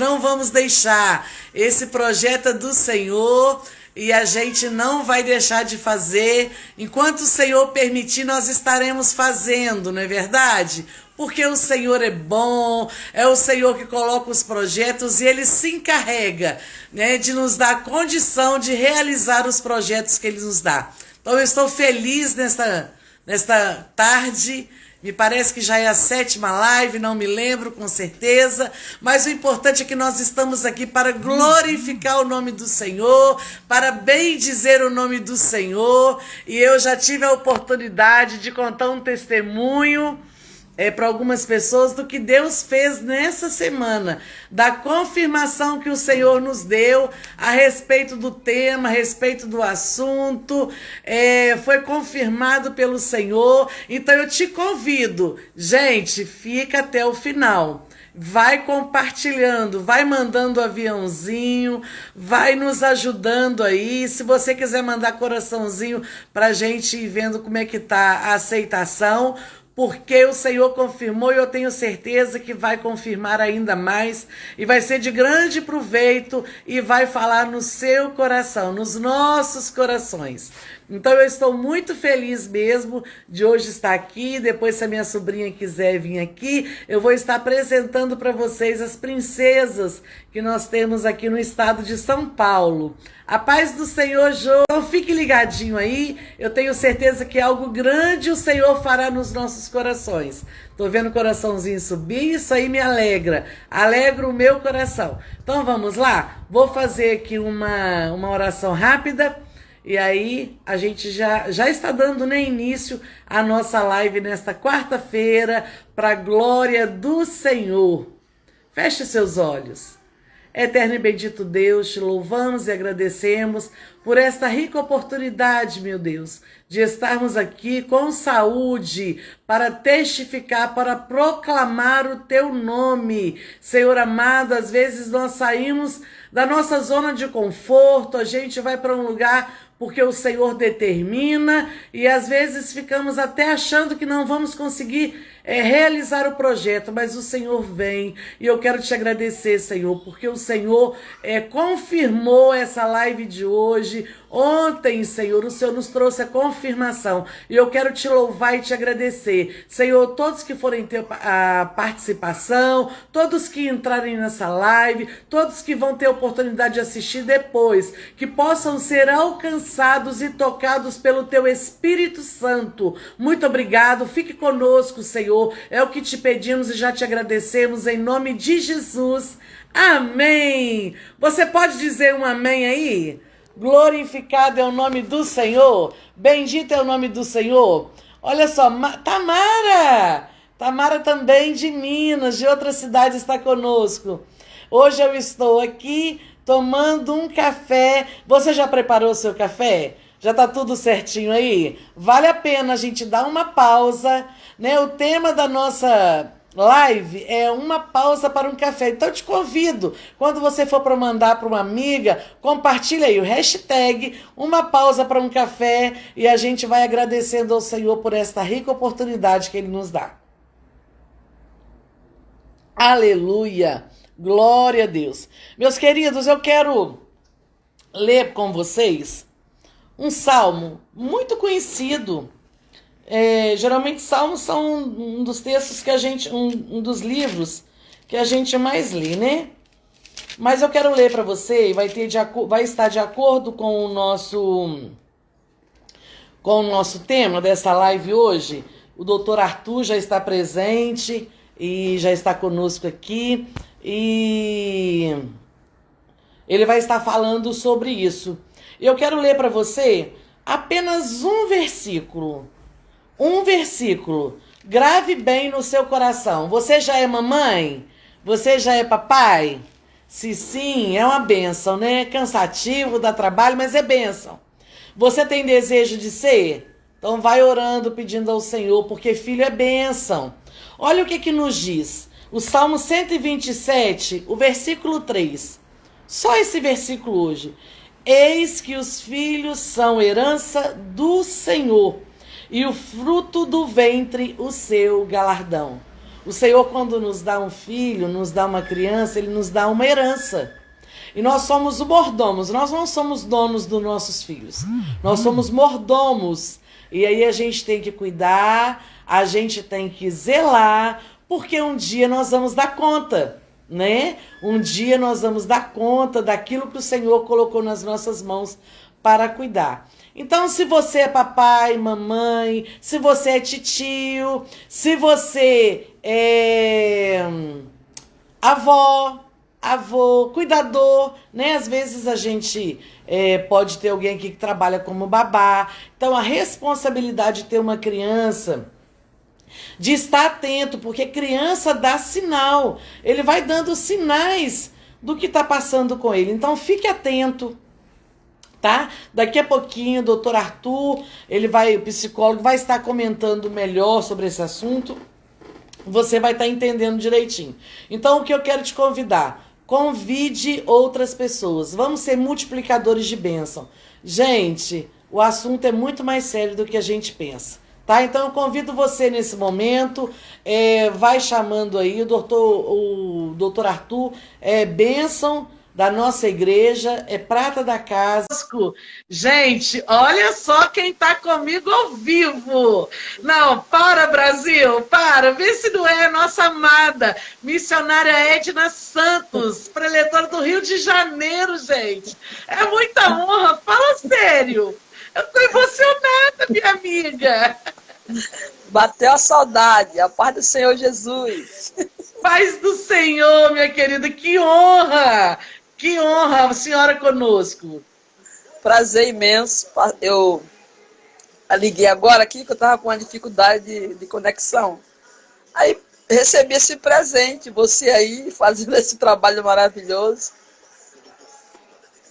não vamos deixar. Esse projeto é do Senhor e a gente não vai deixar de fazer. Enquanto o Senhor permitir, nós estaremos fazendo, não é verdade? Porque o Senhor é bom, é o Senhor que coloca os projetos e Ele se encarrega, né, de nos dar condição de realizar os projetos que Ele nos dá. Então eu estou feliz nesta tarde. Me parece que já é a 7ª live, não me lembro com certeza, mas o importante é que nós estamos aqui para glorificar o nome do Senhor, para bendizer o nome do Senhor, e eu já tive a oportunidade de contar um testemunho para algumas pessoas do que Deus fez nessa semana, da confirmação que o Senhor nos deu a respeito do tema, a respeito do assunto, foi confirmado pelo Senhor. Então eu te convido, gente, fica até o final. Vai compartilhando, vai mandando aviãozinho, vai nos ajudando aí. Se você quiser mandar coraçãozinho pra gente ir vendo como é que tá a aceitação, porque o Senhor confirmou e eu tenho certeza que vai confirmar ainda mais e vai ser de grande proveito e vai falar no seu coração, nos nossos corações. Então eu estou muito feliz mesmo de hoje estar aqui. Depois, se a minha sobrinha quiser vir aqui, eu vou estar apresentando para vocês as princesas que nós temos aqui no estado de São Paulo. A paz do Senhor, Jô. Então fique ligadinho aí, eu tenho certeza que algo grande o Senhor fará nos nossos corações. Tô vendo o coraçãozinho subir, isso aí me alegra o meu coração. Então vamos lá, vou fazer aqui uma oração rápida. E aí, a gente já está dando, né, início à nossa live nesta quarta-feira, para a glória do Senhor. Feche seus olhos. Eterno e bendito Deus, te louvamos e agradecemos por esta rica oportunidade, meu Deus, de estarmos aqui com saúde para testificar, para proclamar o teu nome. Senhor amado, às vezes nós saímos da nossa zona de conforto, a gente vai para um lugar porque o Senhor determina e às vezes ficamos até achando que não vamos conseguir realizar o projeto, mas o Senhor vem e eu quero te agradecer, Senhor, porque o Senhor confirmou essa live de hoje. Ontem, Senhor, o Senhor nos trouxe a confirmação e eu quero te louvar e te agradecer. Senhor, todos que forem ter a participação, todos que entrarem nessa live, todos que vão ter a oportunidade de assistir depois, que possam ser alcançados e tocados pelo teu Espírito Santo. Muito obrigado, fique conosco, Senhor. É o que te pedimos e já te agradecemos em nome de Jesus. Amém. Você pode dizer um amém aí? Glorificado é o nome do Senhor. Bendito é o nome do Senhor. Olha só, Tamara também de Minas, de outra cidade, está conosco. Hoje eu estou aqui tomando um café. Você já preparou o seu café? Já tá tudo certinho aí? Vale a pena a gente dar uma pausa, né? O tema da nossa live é uma pausa para um café. Então eu te convido, quando você for para mandar para uma amiga, compartilha aí o hashtag uma pausa para um café e a gente vai agradecendo ao Senhor por esta rica oportunidade que Ele nos dá. Aleluia! Glória a Deus. Meus queridos, eu quero ler com vocês um salmo muito conhecido. Geralmente salmos são um dos textos que a gente, um dos livros que a gente mais lê, né? Mas eu quero ler para você e vai estar de acordo com o nosso tema dessa live hoje. O doutor Arthur já está presente e já está conosco aqui e ele vai estar falando sobre isso. Eu quero ler para você apenas um versículo. Um versículo. Grave bem no seu coração. Você já é mamãe? Você já é papai? Se sim, é uma bênção, né? Cansativo, dá trabalho, mas é bênção. Você tem desejo de ser? Então vai orando, pedindo ao Senhor, porque filho é bênção. Olha o que nos diz. O Salmo 127, o versículo 3. Só esse versículo hoje. Eis que os filhos são herança do Senhor, e o fruto do ventre o seu galardão. O Senhor, quando nos dá um filho, nos dá uma criança, Ele nos dá uma herança. E nós somos o mordomos, nós não somos donos dos nossos filhos. Nós somos mordomos. E aí a gente tem que cuidar, a gente tem que zelar, porque um dia nós vamos dar conta, né? Um dia nós vamos dar conta daquilo que o Senhor colocou nas nossas mãos para cuidar. Então, se você é papai, mamãe, se você é titio, se você é avô, cuidador, né? Às vezes a gente pode ter alguém aqui que trabalha como babá. Então, a responsabilidade de ter uma criança, de estar atento, porque criança dá sinal. Ele vai dando sinais do que está passando com ele. Então, fique atento. Tá? Daqui a pouquinho o doutor Arthur, o psicólogo, vai estar comentando melhor sobre esse assunto. Você vai estar entendendo direitinho. Então, o que eu quero te convidar? Convide outras pessoas. Vamos ser multiplicadores de bênção. Gente, o assunto é muito mais sério do que a gente pensa. Tá? Então, eu convido você nesse momento. Vai chamando aí o doutor Arthur. Bênção da nossa igreja, é prata da casa. Gente, olha só quem tá comigo ao vivo. Não, para, Brasil, para. Vê se não é a nossa amada missionária Edna Santos, preletora do Rio de Janeiro, gente. É muita honra, fala sério. Eu tô emocionada, minha amiga. Bateu a saudade, a paz do Senhor Jesus. Paz do Senhor, minha querida, que honra! Que honra a senhora conosco. Prazer imenso. Eu liguei agora aqui que eu estava com uma dificuldade de conexão. Aí recebi esse presente, você aí fazendo esse trabalho maravilhoso.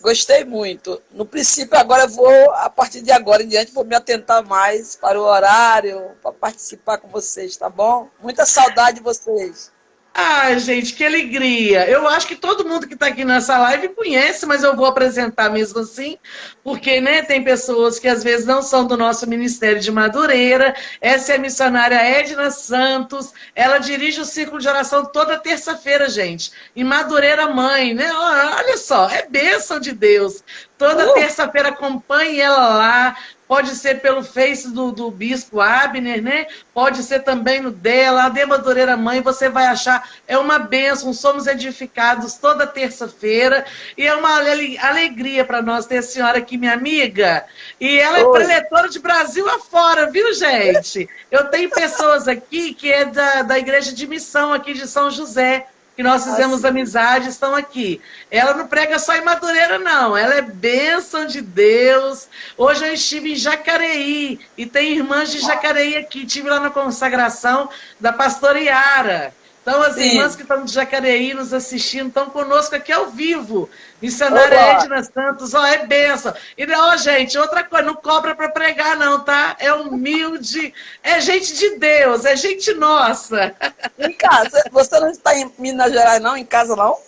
Gostei muito. No princípio, agora eu vou, a partir de agora em diante, vou me atentar mais para o horário, para participar com vocês, tá bom? Muita saudade de vocês. Ai, gente, que alegria. Eu acho que todo mundo que está aqui nessa live conhece, mas eu vou apresentar mesmo assim, porque, né, tem pessoas que às vezes não são do nosso Ministério de Madureira. Essa é a missionária Edna Santos. Ela dirige o círculo de oração toda terça-feira, gente. Em Madureira Mãe, né? Olha só, é bênção de Deus. Toda terça-feira acompanhe ela lá. Pode ser pelo Face do Bispo Abner, né? Pode ser também no dela, a de Madureira Mãe, você vai achar, é uma bênção, somos edificados toda terça-feira, e é uma alegria para nós ter a senhora aqui, minha amiga, e ela é preletora de Brasil afora, viu, gente? Eu tenho pessoas aqui que é da Igreja de Missão aqui de São José, que nós fizemos amizade, estão aqui. Ela não prega só em Madureira, não. Ela é bênção de Deus. Hoje eu estive em Jacareí, e tem irmãs de Jacareí aqui. Estive lá na consagração da pastora Yara. Então, as irmãs que estão de Jacareí nos assistindo, estão conosco aqui ao vivo. Missionária Edna Santos, é bênção. E, gente, outra coisa, não cobra para pregar, não, tá? É humilde, é gente de Deus, é gente nossa. Em casa, você não está em Minas Gerais, não? Em casa, não?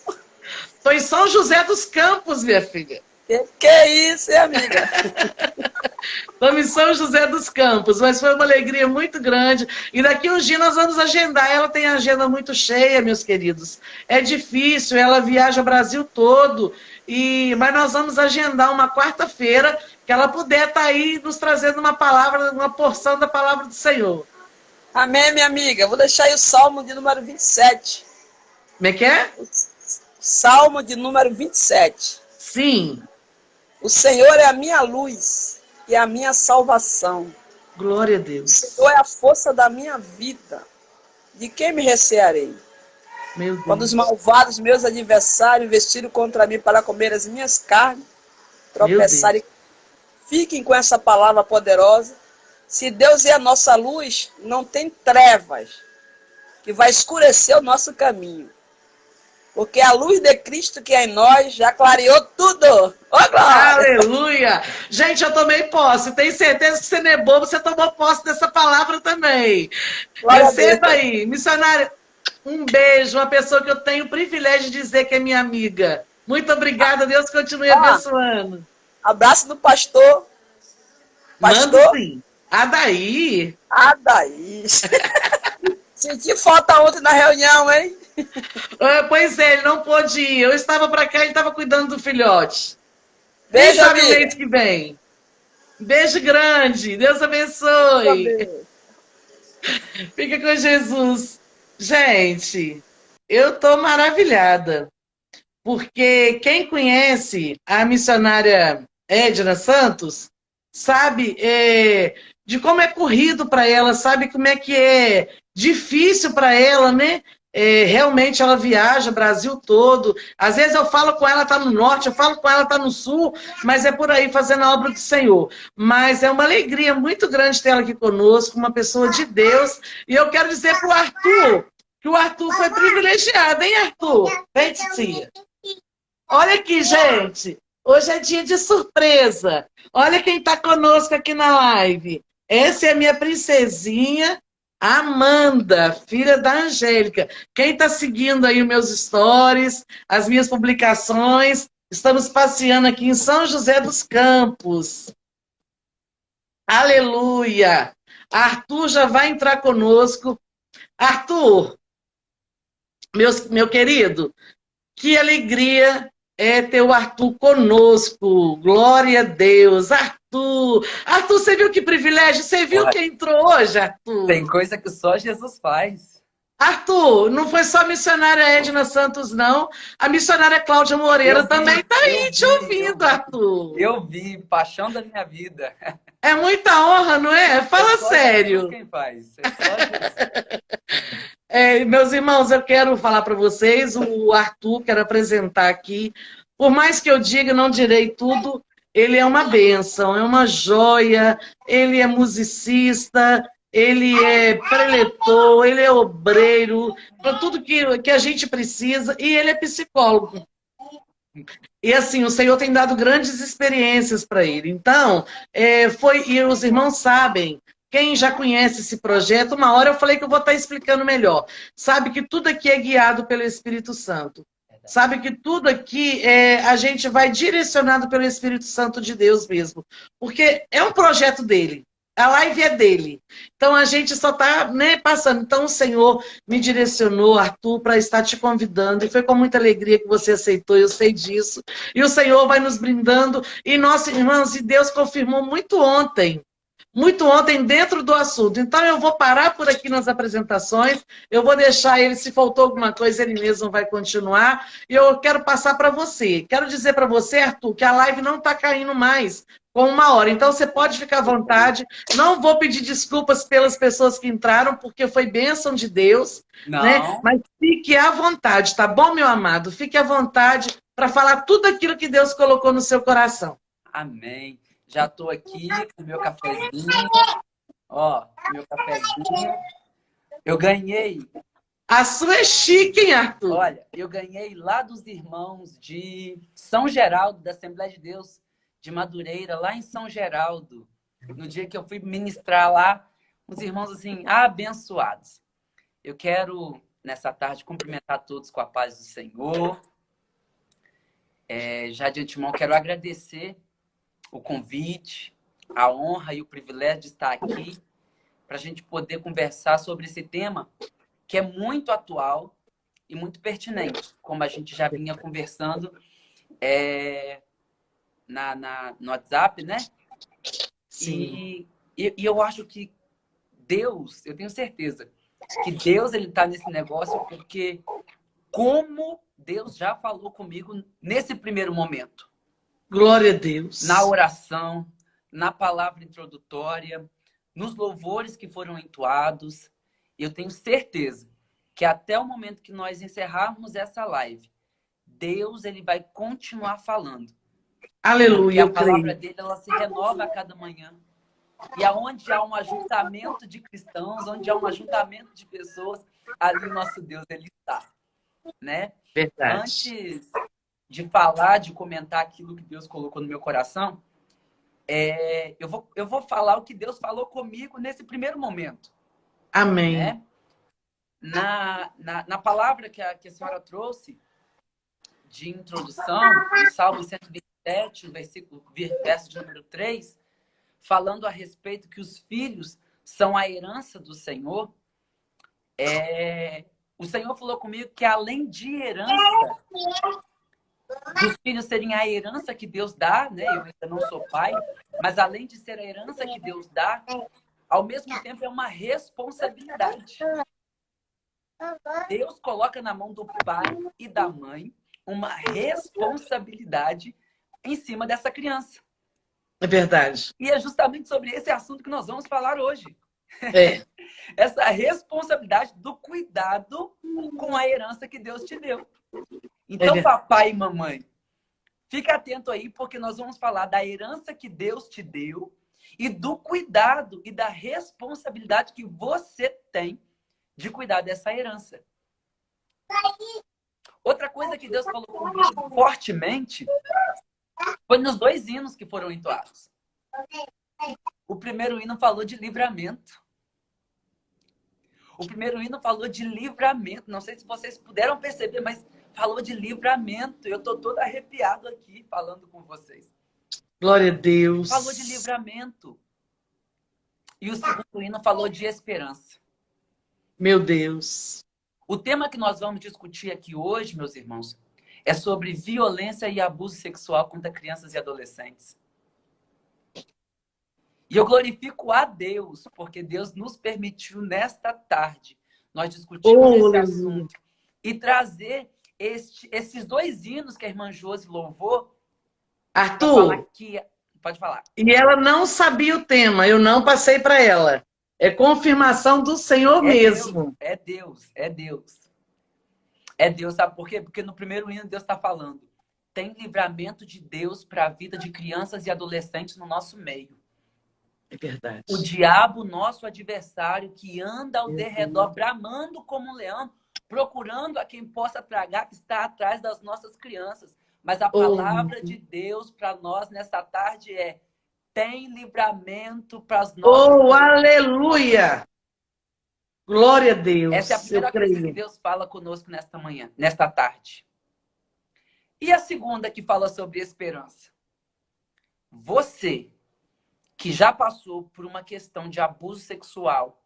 Estou em São José dos Campos, minha filha. Que isso, hein, amiga? Estamos em São José dos Campos, mas foi uma alegria muito grande. E daqui uns dias nós vamos agendar. Ela tem a agenda muito cheia, meus queridos. É difícil, ela viaja o Brasil todo. Mas nós vamos agendar uma quarta-feira que ela puder estar aí nos trazendo uma palavra, uma porção da palavra do Senhor. Amém, minha amiga. Vou deixar aí o Salmo de número 27. Como é que é? Salmo de número 27. Sim. O Senhor é a minha luz e a minha salvação. Glória a Deus. O Senhor é a força da minha vida. De quem me recearei? Meu Deus. Quando os malvados, meus adversários, investiram contra mim para comer as minhas carnes, tropeçarem. Fiquem com essa palavra poderosa. Se Deus é a nossa luz, não tem trevas que vai escurecer o nosso caminho. Porque a luz de Cristo que é em nós já clareou tudo. Aleluia! Gente, eu tomei posse. Tenho certeza que você não é bobo, você tomou posse dessa palavra também. Receba aí. Missionária, um beijo. Uma pessoa que eu tenho o privilégio de dizer que é minha amiga. Muito obrigada. Deus continue abençoando. Abraço do pastor. Manda sim. Adaí. Senti falta ontem na reunião, hein? Pois é, ele não pôde ir. Eu estava para cá, ele estava cuidando do filhote. Quem Beijo, sabe o amiga. mês que vem? Beijo grande. Deus Fique com abençoe. Deus. Fica com Jesus. Gente, eu tô maravilhada. Porque quem conhece a missionária Edna Santos sabe de como é corrido para ela, sabe como é que é difícil para ela, né? Realmente ela viaja o Brasil todo. Às vezes eu falo com ela, tá no norte, eu falo com ela, tá no sul, mas é por aí fazendo a obra do Senhor. Mas é uma alegria muito grande ter ela aqui conosco, uma pessoa de Deus. E eu quero dizer pro Arthur que o Arthur foi privilegiado, hein, Arthur? Vem, titia. Olha aqui, gente. Hoje é dia de surpresa. Olha quem está conosco aqui na live. Essa é a minha princesinha, Amanda, filha da Angélica. Quem está seguindo aí os meus stories, as minhas publicações, estamos passeando aqui em São José dos Campos. Aleluia! Arthur já vai entrar conosco. Arthur, meu querido, que alegria é ter o Arthur conosco. Glória a Deus. Arthur, você viu que privilégio? Você viu Olha, quem entrou hoje, Arthur? tem coisa que só Jesus faz. Arthur, não foi só a missionária Edna Santos, não. A missionária Cláudia Moreira também está aí te ouvindo, Arthur. Eu vi, paixão da minha vida. É muita honra, não é? Fala É só sério. Jesus quem faz. É só Jesus. Meus irmãos, eu quero falar para vocês, o Arthur, quero apresentar aqui. Por mais que eu diga, não direi tudo, ele é uma bênção, é uma joia, ele é musicista, ele é preletor, ele é obreiro, para tudo que a gente precisa, e ele é psicólogo. E assim, o Senhor tem dado grandes experiências para ele. Então, e os irmãos sabem, quem já conhece esse projeto, uma hora eu falei que eu vou estar explicando melhor. Sabe que tudo aqui é guiado pelo Espírito Santo. Sabe que tudo aqui a gente vai direcionado pelo Espírito Santo de Deus mesmo. Porque é um projeto dele. A live é dele. Então a gente só está passando. Então o Senhor me direcionou, Arthur, para estar te convidando. E foi com muita alegria que você aceitou, eu sei disso. E o Senhor vai nos brindando. E nós, irmãos, e Deus confirmou muito ontem dentro do assunto. Então eu vou parar por aqui nas apresentações, eu vou deixar ele, se faltou alguma coisa, ele mesmo vai continuar, e eu quero passar para você. Quero dizer para você, Arthur, que a live não está caindo mais com 1 hora, então você pode ficar à vontade, não vou pedir desculpas pelas pessoas que entraram, porque foi bênção de Deus, né? Mas fique à vontade, tá bom, meu amado? Fique à vontade para falar tudo aquilo que Deus colocou no seu coração. Amém. Já estou aqui com o meu cafezinho. Ó, meu cafezinho. Eu ganhei. A sua é chique, hein, Arthur? Olha, eu ganhei lá dos irmãos de São Geraldo, da Assembleia de Deus de Madureira, lá em São Geraldo. No dia que eu fui ministrar lá, uns irmãos assim, abençoados. Eu quero, nessa tarde, cumprimentar todos com a paz do Senhor. Já de antemão, quero agradecer o convite, a honra e o privilégio de estar aqui para a gente poder conversar sobre esse tema que é muito atual e muito pertinente, como a gente já vinha conversando no WhatsApp, né? Sim. E eu acho que Deus, eu tenho certeza que Deus ele está nesse negócio porque como Deus já falou comigo nesse primeiro momento. Glória a Deus. Na oração, na palavra introdutória, nos louvores que foram entoados. Eu tenho certeza que até o momento que nós encerrarmos essa live, Deus ele vai continuar falando. Aleluia, porque a palavra dele ela se renova a cada manhã. E aonde há um ajuntamento de cristãos, onde há um ajuntamento de pessoas, ali o nosso Deus ele está. Né? Verdade. Antes de falar, de comentar aquilo que Deus colocou no meu coração, eu vou falar o que Deus falou comigo nesse primeiro momento. Amém. Né? Na palavra que a senhora trouxe de introdução, no Salmo 127, verso de número 3, falando a respeito que os filhos são a herança do Senhor, O Senhor falou comigo que além de herança, dos filhos serem a herança que Deus dá, né? Eu ainda não sou pai, mas além de ser a herança que Deus dá, ao mesmo tempo é uma responsabilidade. Deus coloca na mão do pai e da mãe uma responsabilidade em cima dessa criança. É verdade. E é justamente sobre esse assunto que nós vamos falar hoje. É. Essa responsabilidade do cuidado com a herança que Deus te deu. Então, papai e mamãe, fica atento aí, porque nós vamos falar da herança que Deus te deu e do cuidado e da responsabilidade que você tem de cuidar dessa herança. Outra coisa que Deus falou comigo fortemente foi nos 2 hinos que foram entoados. O primeiro hino falou de livramento. O primeiro hino falou de livramento. Não sei se vocês puderam perceber, mas falou de livramento. Eu estou todo arrepiado aqui falando com vocês. Glória a Deus. Falou de livramento. E o segundo hino falou de esperança. Meu Deus. O tema que nós vamos discutir aqui hoje, meus irmãos, é sobre violência e abuso sexual contra crianças e adolescentes. E eu glorifico a Deus, porque Deus nos permitiu nesta tarde nós discutirmos esse assunto e trazer esses 2 hinos que a irmã Josi louvou. Arthur, pode falar. E ela não sabia o tema, eu não passei para ela. É confirmação do Senhor mesmo. É Deus, é Deus. É Deus, sabe por quê? Porque no primeiro hino Deus está falando. Tem livramento de Deus para a vida de crianças e adolescentes no nosso meio. É verdade. O diabo, nosso adversário, que anda ao derredor, bramando como um leão, procurando a quem possa tragar, que está atrás das nossas crianças. Mas a palavra de Deus para nós nessa tarde é: tem livramento para as nossas crianças. Aleluia! Glória a Deus. Essa é a primeira coisa que Deus fala conosco nesta manhã, nesta tarde. E a segunda que fala sobre esperança. Você que já passou por uma questão de abuso sexual,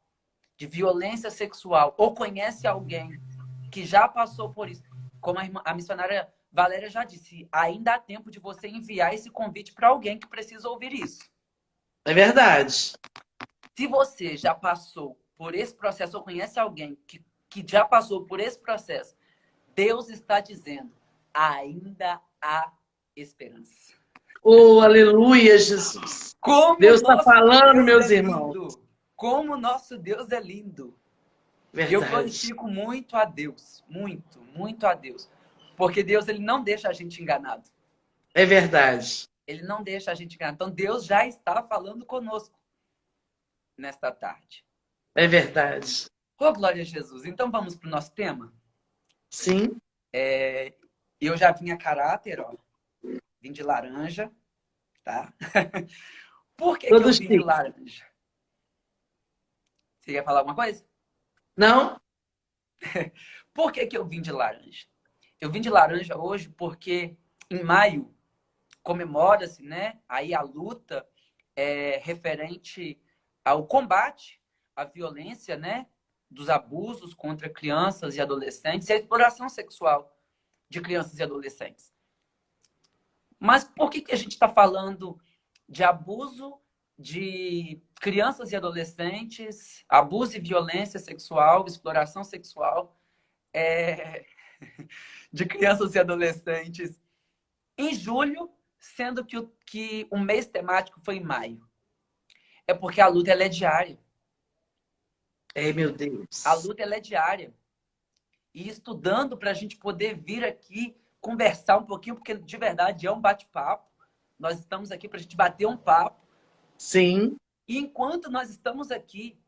de violência sexual, ou conhece alguém que já passou por isso, como a missionária Valéria já disse, ainda há tempo de você enviar esse convite para alguém que precisa ouvir isso. É verdade. Se você já passou por esse processo, ou conhece alguém que já passou por esse processo, Deus está dizendo, ainda há esperança. Aleluia, Jesus. Como Deus está falando, Deus meus é irmãos. lindo. Como nosso Deus é lindo. Verdade. Eu glorifico muito a Deus. Muito, muito a Deus. Porque Deus, ele não deixa a gente enganado. É verdade. Ele não deixa a gente enganado. Então, Deus já está falando conosco nesta tarde. É verdade. Oh, glória a Jesus. Então, vamos para o nosso tema? Sim. Eu já vim a caráter, ó. Vim de laranja, tá? Por que eu vim de laranja? Você ia falar alguma coisa? Não? Por que eu vim de laranja? Eu vim de laranja hoje porque em maio comemora-se, né, aí a luta referente ao combate à violência, né, dos abusos contra crianças e adolescentes e a exploração sexual de crianças e adolescentes. Mas por que a gente está falando de abuso de crianças e adolescentes, abuso e violência sexual, exploração sexual de crianças e adolescentes em julho, sendo que o mês temático foi em maio? É porque a luta ela é diária. Meu Deus. A luta ela é diária. E estudando para a gente poder vir aqui conversar um pouquinho, porque de verdade é um bate-papo. Nós estamos aqui para a gente bater um papo. Sim. E enquanto nós estamos aqui,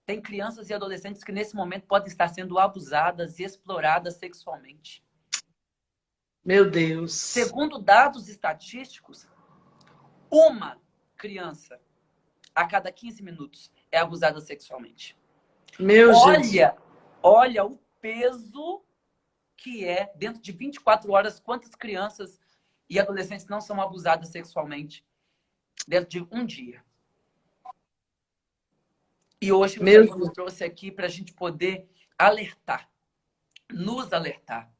tem crianças e adolescentes que nesse momento podem estar sendo abusadas e exploradas sexualmente. Meu Deus. Segundo dados estatísticos, uma criança a cada 15 minutos é abusada sexualmente. Meu Jesus. Olha o peso que é, dentro de 24 horas, quantas crianças e adolescentes não são abusadas sexualmente dentro de um dia. E hoje o Meu Senhor nos Deus. trouxe aqui para a gente poder alertar, nos alertar,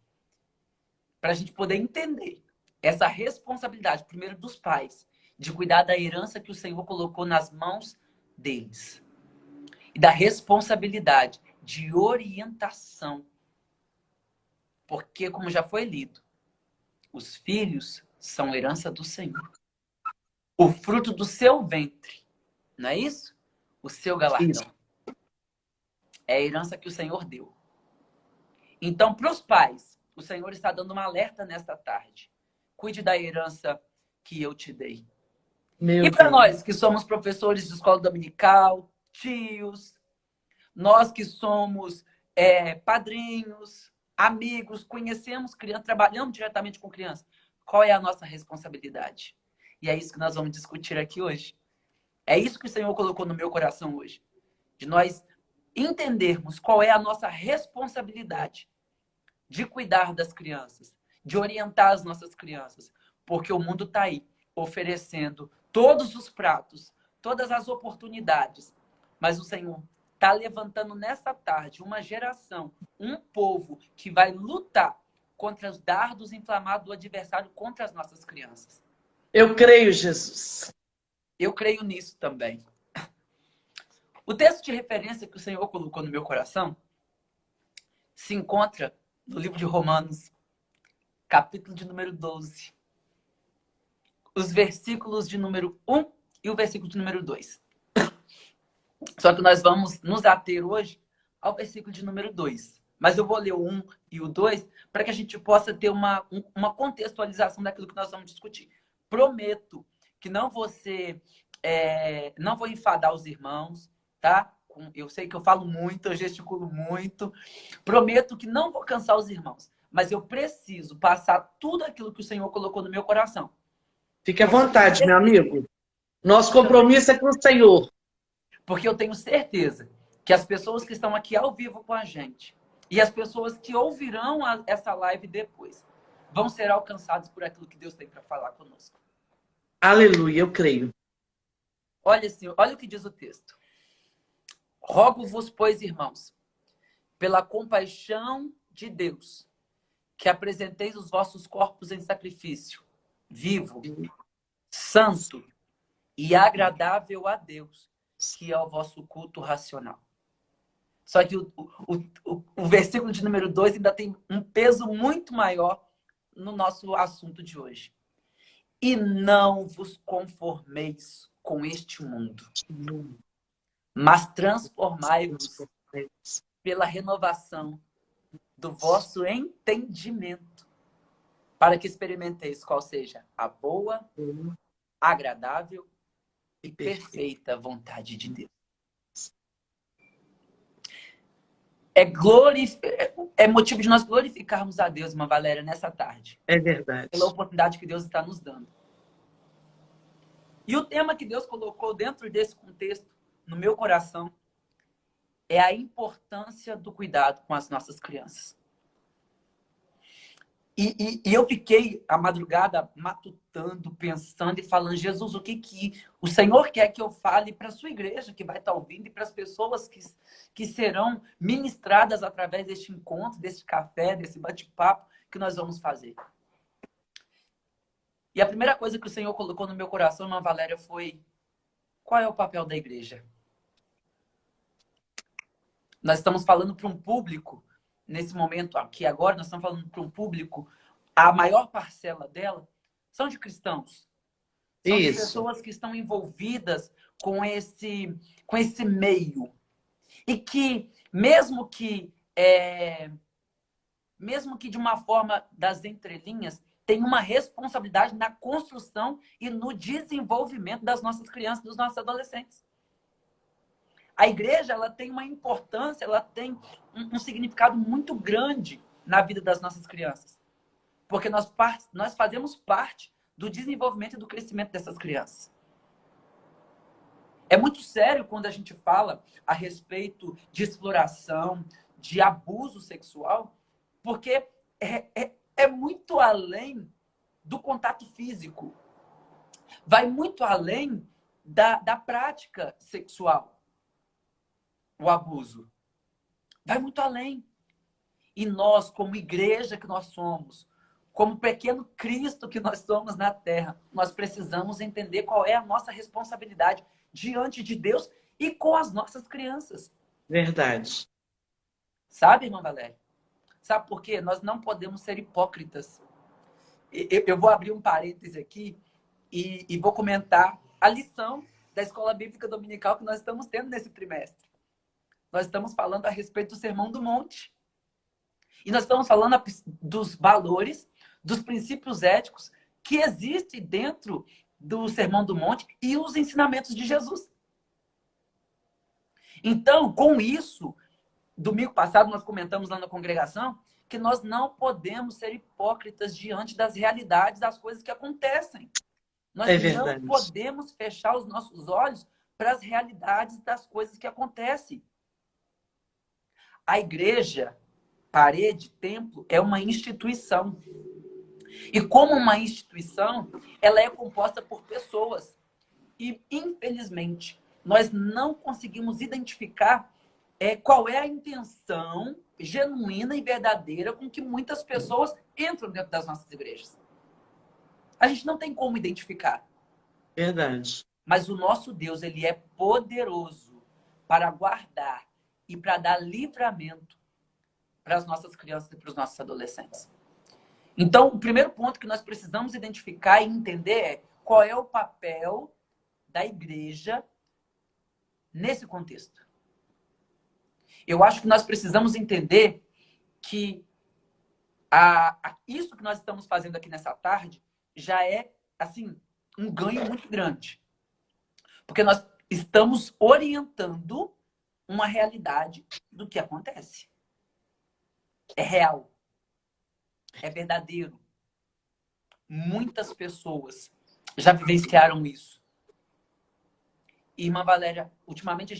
para a gente poder entender essa responsabilidade, primeiro dos pais, de cuidar da herança que o Senhor colocou nas mãos deles. E da responsabilidade de orientação. Porque, como já foi lido, os filhos são herança do Senhor. O fruto do seu ventre, não é isso? O seu Isso. galardão. É a herança que o Senhor deu. Então, para os pais, o Senhor está dando um alerta nesta tarde. Cuide da herança que eu te dei. Meu E para Deus. nós que somos professores de escola dominical, tios, nós que somos padrinhos, amigos, conhecemos crianças, trabalhamos diretamente com crianças, qual é a nossa responsabilidade? E é isso que nós vamos discutir aqui hoje. É isso que o Senhor colocou no meu coração hoje. De nós entendermos qual é a nossa responsabilidade de cuidar das crianças, de orientar as nossas crianças. Porque o mundo está aí, oferecendo todos os pratos, todas as oportunidades. Mas o Senhor está levantando nessa tarde uma geração, um povo que vai lutar contra os dardos inflamados do adversário contra as nossas crianças. Eu creio, Jesus. Eu creio nisso também. O texto de referência que o Senhor colocou no meu coração se encontra no livro de Romanos, capítulo de número 12. Os versículos de número 1 e o versículo de número 2. Só que nós vamos nos ater hoje ao versículo de número 2. Mas eu vou ler o 1 e o 2 para que a gente possa ter uma contextualização daquilo que nós vamos discutir. Prometo que não vou não vou enfadar os irmãos, tá? Eu sei que eu falo muito, eu gesticulo muito. Prometo que não vou cansar os irmãos. Mas eu preciso passar tudo aquilo que o Senhor colocou no meu coração. Fique à vontade, meu amigo. Nosso compromisso é com o Senhor. Porque eu tenho certeza que as pessoas que estão aqui ao vivo com a gente e as pessoas que ouvirão essa live depois vão ser alcançados por aquilo que Deus tem para falar conosco. Aleluia, eu creio. Olha, Senhor, olha o que diz o texto. Rogo-vos, pois, irmãos, pela compaixão de Deus, que apresenteis os vossos corpos em sacrifício, vivo, santo e agradável a Deus, que é o vosso culto racional. Só que o versículo de número 2 ainda tem um peso muito maior no nosso assunto de hoje. E não vos conformeis com este mundo, mas transformai-vos pela renovação do vosso entendimento, para que experimenteis qual seja a boa, agradável e perfeita vontade de Deus. É motivo de nós glorificarmos a Deus, irmã Valéria, nessa tarde. É verdade. Pela oportunidade que Deus está nos dando. E o tema que Deus colocou dentro desse contexto, no meu coração, é a importância do cuidado com as nossas crianças. E eu fiquei a madrugada matutando, pensando e falando, Jesus, o que o Senhor quer que eu fale para a sua igreja que vai estar ouvindo e para as pessoas que serão ministradas através deste encontro, deste café, desse bate-papo que nós vamos fazer. E a primeira coisa que o Senhor colocou no meu coração, irmã Valéria, foi: qual é o papel da igreja? Nós estamos falando para um público, nesse momento aqui agora, nós estamos falando para um público, a maior parcela dela são de cristãos. São de pessoas que estão envolvidas com esse meio. E que, mesmo que de uma forma das entrelinhas, tem uma responsabilidade na construção e no desenvolvimento das nossas crianças, dos nossos adolescentes. A igreja, ela tem uma importância, ela tem um significado muito grande na vida das nossas crianças. Porque nós fazemos parte do desenvolvimento e do crescimento dessas crianças. É muito sério quando a gente fala a respeito de exploração, de abuso sexual, porque é muito além do contato físico. Vai muito além da prática sexual. o abuso. Vai muito além. E nós, como igreja que nós somos, como pequeno Cristo que nós somos na Terra, nós precisamos entender qual é a nossa responsabilidade diante de Deus e com as nossas crianças. Verdade. Sabe, irmã Valéria? Sabe por quê? Nós não podemos ser hipócritas. Eu vou abrir um parêntese aqui e vou comentar a lição da Escola Bíblica Dominical que nós estamos tendo nesse trimestre. Nós estamos falando a respeito do Sermão do Monte. E nós estamos falando dos valores, dos princípios éticos que existem dentro do Sermão do Monte e os ensinamentos de Jesus. Então, com isso, domingo passado nós comentamos lá na congregação que nós não podemos ser hipócritas diante das realidades das coisas que acontecem. Nós não podemos fechar os nossos olhos para as realidades das coisas que acontecem. A igreja, parede, templo, é uma instituição. E como uma instituição, ela é composta por pessoas. E, infelizmente, nós não conseguimos identificar qual é a intenção genuína e verdadeira com que muitas pessoas entram dentro das nossas igrejas. A gente não tem como identificar. Verdade. Mas o nosso Deus, ele é poderoso para guardar e para dar livramento para as nossas crianças e para os nossos adolescentes. Então, o primeiro ponto que nós precisamos identificar e entender é qual é o papel da igreja nesse contexto. Eu acho que nós precisamos entender que isso que nós estamos fazendo aqui nessa tarde já é, assim, um ganho muito grande. Porque nós estamos orientando uma realidade do que acontece. É real. É verdadeiro. Muitas pessoas já vivenciaram isso. E, irmã Valéria, ultimamente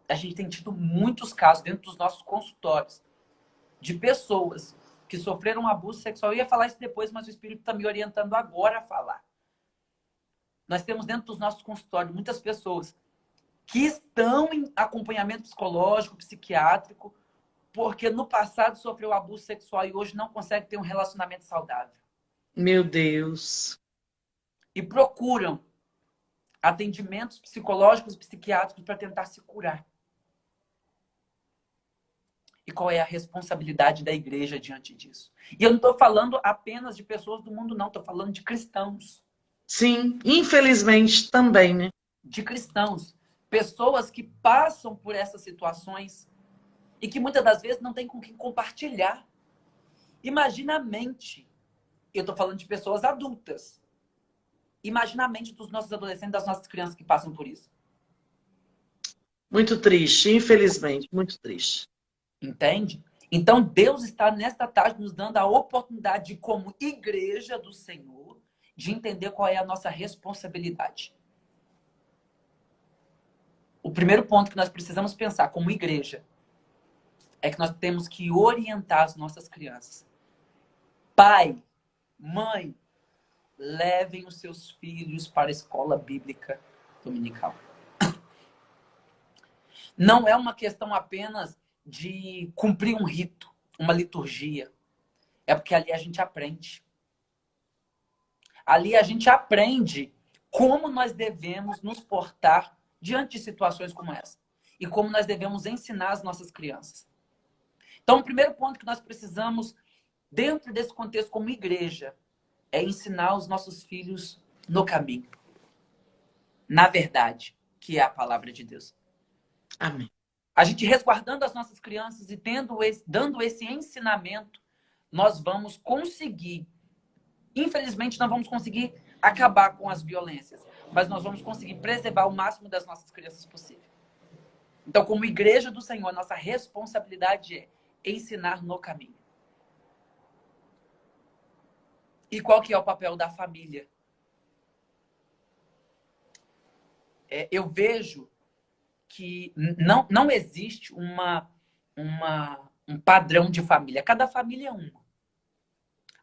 a gente tem tido muitos casos dentro dos nossos consultórios de pessoas que sofreram abuso sexual. Eu ia falar isso depois, mas o Espírito está me orientando agora a falar. Nós temos dentro dos nossos consultórios muitas pessoas que estão em acompanhamento psicológico, psiquiátrico, porque no passado sofreu abuso sexual e hoje não consegue ter um relacionamento saudável. Meu Deus. E procuram atendimentos psicológicos e psiquiátricos para tentar se curar. E qual é a responsabilidade da igreja diante disso? E eu não estou falando apenas de pessoas do mundo, não. Estou falando de cristãos. Sim, infelizmente também, né? De cristãos. Pessoas que passam por essas situações e que muitas das vezes não tem com quem compartilhar. Imagina a mente. Eu estou falando de pessoas adultas. Imagina a mente dos nossos adolescentes, das nossas crianças que passam por isso. Muito triste, infelizmente, muito triste. Entende? Então, Deus está nesta tarde nos dando a oportunidade de, como igreja do Senhor, de entender qual é a nossa responsabilidade. O primeiro ponto que nós precisamos pensar como igreja é que nós temos que orientar as nossas crianças. Pai, mãe, levem os seus filhos para a escola bíblica dominical. Não é uma questão apenas de cumprir um rito, uma liturgia. É porque ali a gente aprende. Ali a gente aprende como nós devemos nos portar diante de situações como essa. E como nós devemos ensinar as nossas crianças. Então, o primeiro ponto que nós precisamos, dentro desse contexto como igreja, é ensinar os nossos filhos no caminho. Na verdade, que é a palavra de Deus. Amém. A gente resguardando as nossas crianças e dando esse ensinamento, nós vamos conseguir, infelizmente não vamos conseguir acabar com as violências, mas nós vamos conseguir preservar o máximo das nossas crianças possível. Então, como igreja do Senhor, nossa responsabilidade é ensinar no caminho. E qual que é o papel da família? Eu vejo que não existe um padrão de família. Cada família é uma.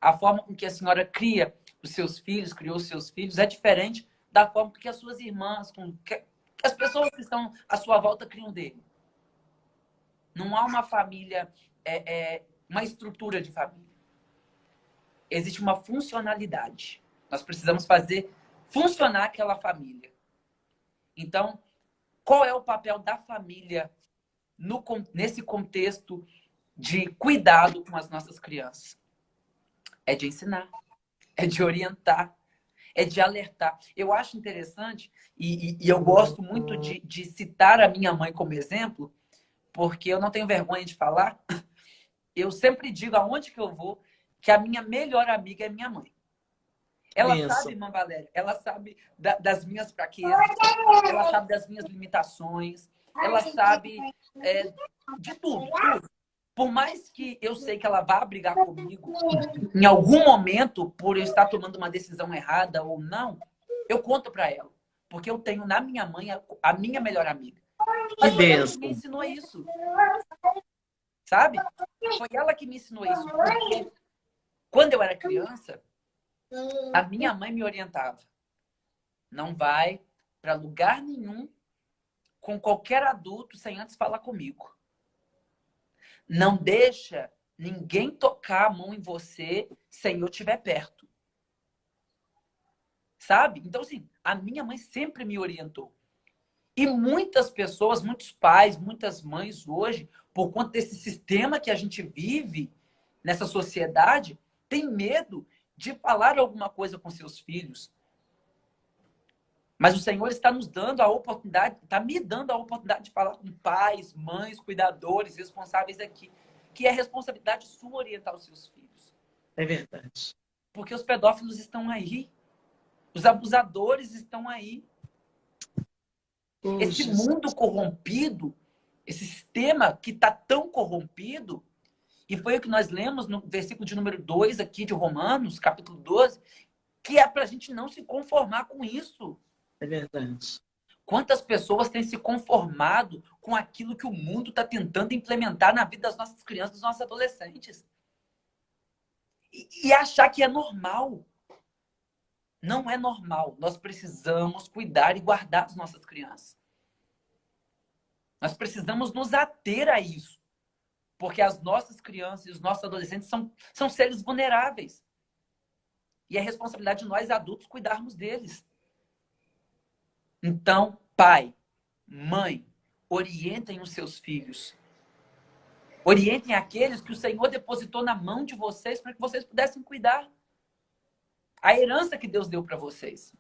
A forma com que a senhora cria os seus filhos, criou os seus filhos, é diferente da forma com que as suas irmãs, que as pessoas que estão à sua volta criam dele. Não há uma família, uma estrutura de família. Existe uma funcionalidade. Nós precisamos fazer funcionar aquela família. Então, qual é o papel da família nesse contexto de cuidado com as nossas crianças? É de ensinar, é de orientar, é de alertar. Eu acho interessante, e eu gosto muito de citar a minha mãe como exemplo, porque eu não tenho vergonha de falar. Eu sempre digo aonde que eu vou que a minha melhor amiga é minha mãe. Ela sabe, irmã Valéria, ela sabe das minhas fraquezas, ela sabe das minhas limitações, ela sabe de tudo, tudo. Por mais que eu sei que ela vá brigar comigo em algum momento por eu estar tomando uma decisão errada ou não, eu conto para ela. Porque eu tenho na minha mãe a minha melhor amiga. Mas foi ela que me ensinou isso. Sabe? Foi ela que me ensinou isso. Porque quando eu era criança, a minha mãe me orientava. Não vai para lugar nenhum com qualquer adulto sem antes falar comigo. Não deixa ninguém tocar a mão em você sem eu estiver perto. Sabe? Então, assim, a minha mãe sempre me orientou. E muitas pessoas, muitos pais, muitas mães hoje, por conta desse sistema que a gente vive nessa sociedade, tem medo de falar alguma coisa com seus filhos. Mas o Senhor está nos dando a oportunidade, está me dando a oportunidade de falar com pais, mães, cuidadores, responsáveis aqui, que é responsabilidade sua orientar os seus filhos. É verdade. Porque os pedófilos estão aí. Os abusadores estão aí. Esse mundo corrompido, esse sistema que está tão corrompido, e foi o que nós lemos no versículo de número 2 aqui de Romanos, capítulo 12, que é para a gente não se conformar com isso. É verdade. Quantas pessoas têm se conformado com aquilo que o mundo está tentando implementar na vida das nossas crianças, dos nossos adolescentes? E achar que é normal. Não é normal. Nós precisamos cuidar e guardar as nossas crianças. Nós precisamos nos ater a isso. Porque as nossas crianças e os nossos adolescentes são seres vulneráveis. E é responsabilidade de nós adultos cuidarmos deles. Então, pai, mãe, orientem os seus filhos. Orientem aqueles que o Senhor depositou na mão de vocês para que vocês pudessem cuidar. A herança que Deus deu para vocês.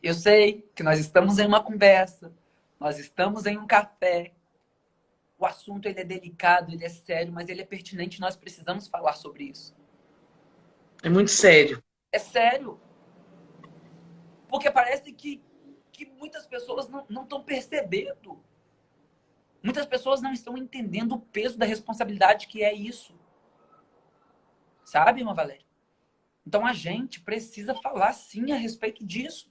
Eu sei que nós estamos em uma conversa, nós estamos em um café. O assunto ele é delicado, ele é sério, mas ele é pertinente. Nós precisamos falar sobre isso. É muito sério. É sério. Porque parece que muitas pessoas não estão percebendo. Muitas pessoas não estão entendendo o peso da responsabilidade que é isso. Sabe, irmã Valéria? Então a gente precisa falar sim a respeito disso.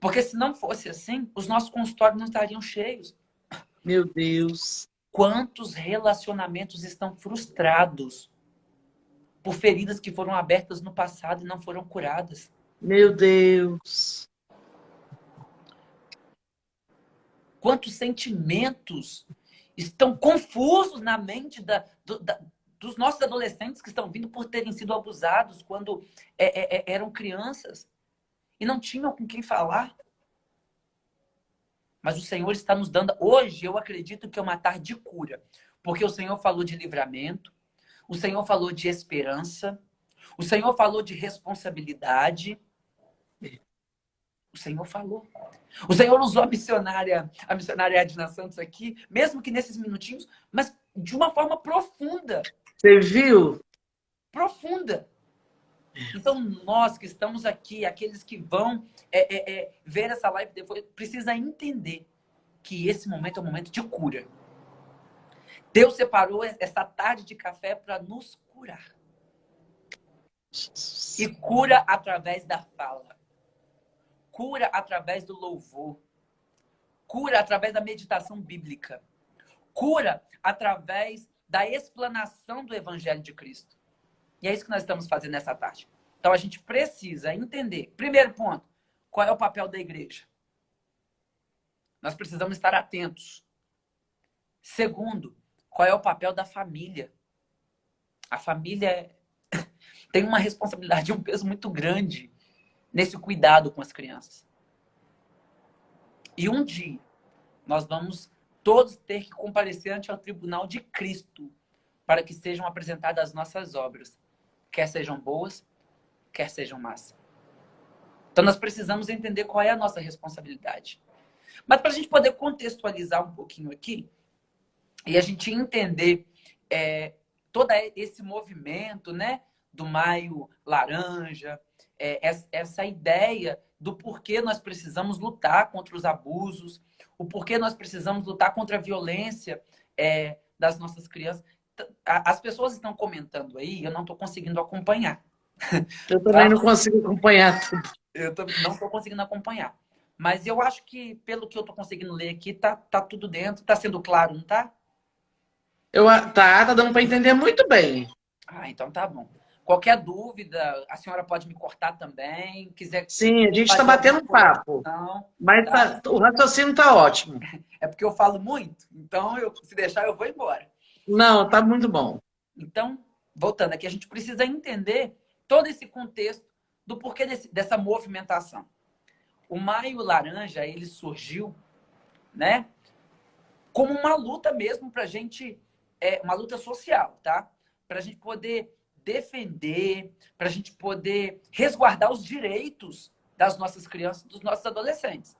Porque se não fosse assim, os nossos consultórios não estariam cheios. Meu Deus. Quantos relacionamentos estão frustrados por feridas que foram abertas no passado e não foram curadas? Meu Deus. Quantos sentimentos estão confusos na mente dos nossos adolescentes que estão vindo por terem sido abusados quando eram crianças e não tinham com quem falar? Mas o Senhor está nos dando... Hoje eu acredito que é uma tarde de cura. Porque o Senhor falou de livramento, o Senhor falou de esperança, o Senhor falou de responsabilidade. O Senhor falou. O Senhor usou a missionária Edna Santos aqui, mesmo que nesses minutinhos, mas de uma forma profunda. Você viu? Profunda. Então, nós que estamos aqui, aqueles que vão ver essa live depois, precisa entender que esse momento é um momento de cura. Deus separou essa tarde de café para nos curar. E cura através da fala. Cura através do louvor. Cura através da meditação bíblica. Cura através da explanação do Evangelho de Cristo. E é isso que nós estamos fazendo nessa tarde. Então a gente precisa entender. Primeiro ponto, qual é o papel da igreja? Nós precisamos estar atentos. Segundo, qual é o papel da família? A família tem uma responsabilidade, um peso muito grande nesse cuidado com as crianças. E um dia, nós vamos todos ter que comparecer ante o tribunal de Cristo para que sejam apresentadas as nossas obras, quer sejam boas, quer sejam más. Então, nós precisamos entender qual é a nossa responsabilidade. Mas para a gente poder contextualizar um pouquinho aqui, e a gente entender todo esse movimento, né, do Maio Laranja, essa ideia do porquê nós precisamos lutar contra os abusos, o porquê nós precisamos lutar contra a violência das nossas crianças. As pessoas estão comentando aí, eu não estou conseguindo acompanhar. Eu também não consigo acompanhar tudo. Eu não estou conseguindo acompanhar. Mas eu acho que, pelo que eu estou conseguindo ler aqui, tá tudo dentro. Tá sendo claro, não tá? Tá dando para entender muito bem. Ah, então tá bom. Qualquer dúvida, a senhora pode me cortar também. Quiser. Sim, a gente está batendo um papo. Não, mas tá, o raciocínio está ótimo. É porque eu falo muito, então se deixar eu vou embora. Não, tá muito bom. Então, voltando aqui, a gente precisa entender todo esse contexto do porquê dessa movimentação. O Maio Laranja, ele surgiu, né, como uma luta mesmo para a gente, uma luta social, tá? Para a gente poder defender, para a gente poder resguardar os direitos das nossas crianças, dos nossos adolescentes,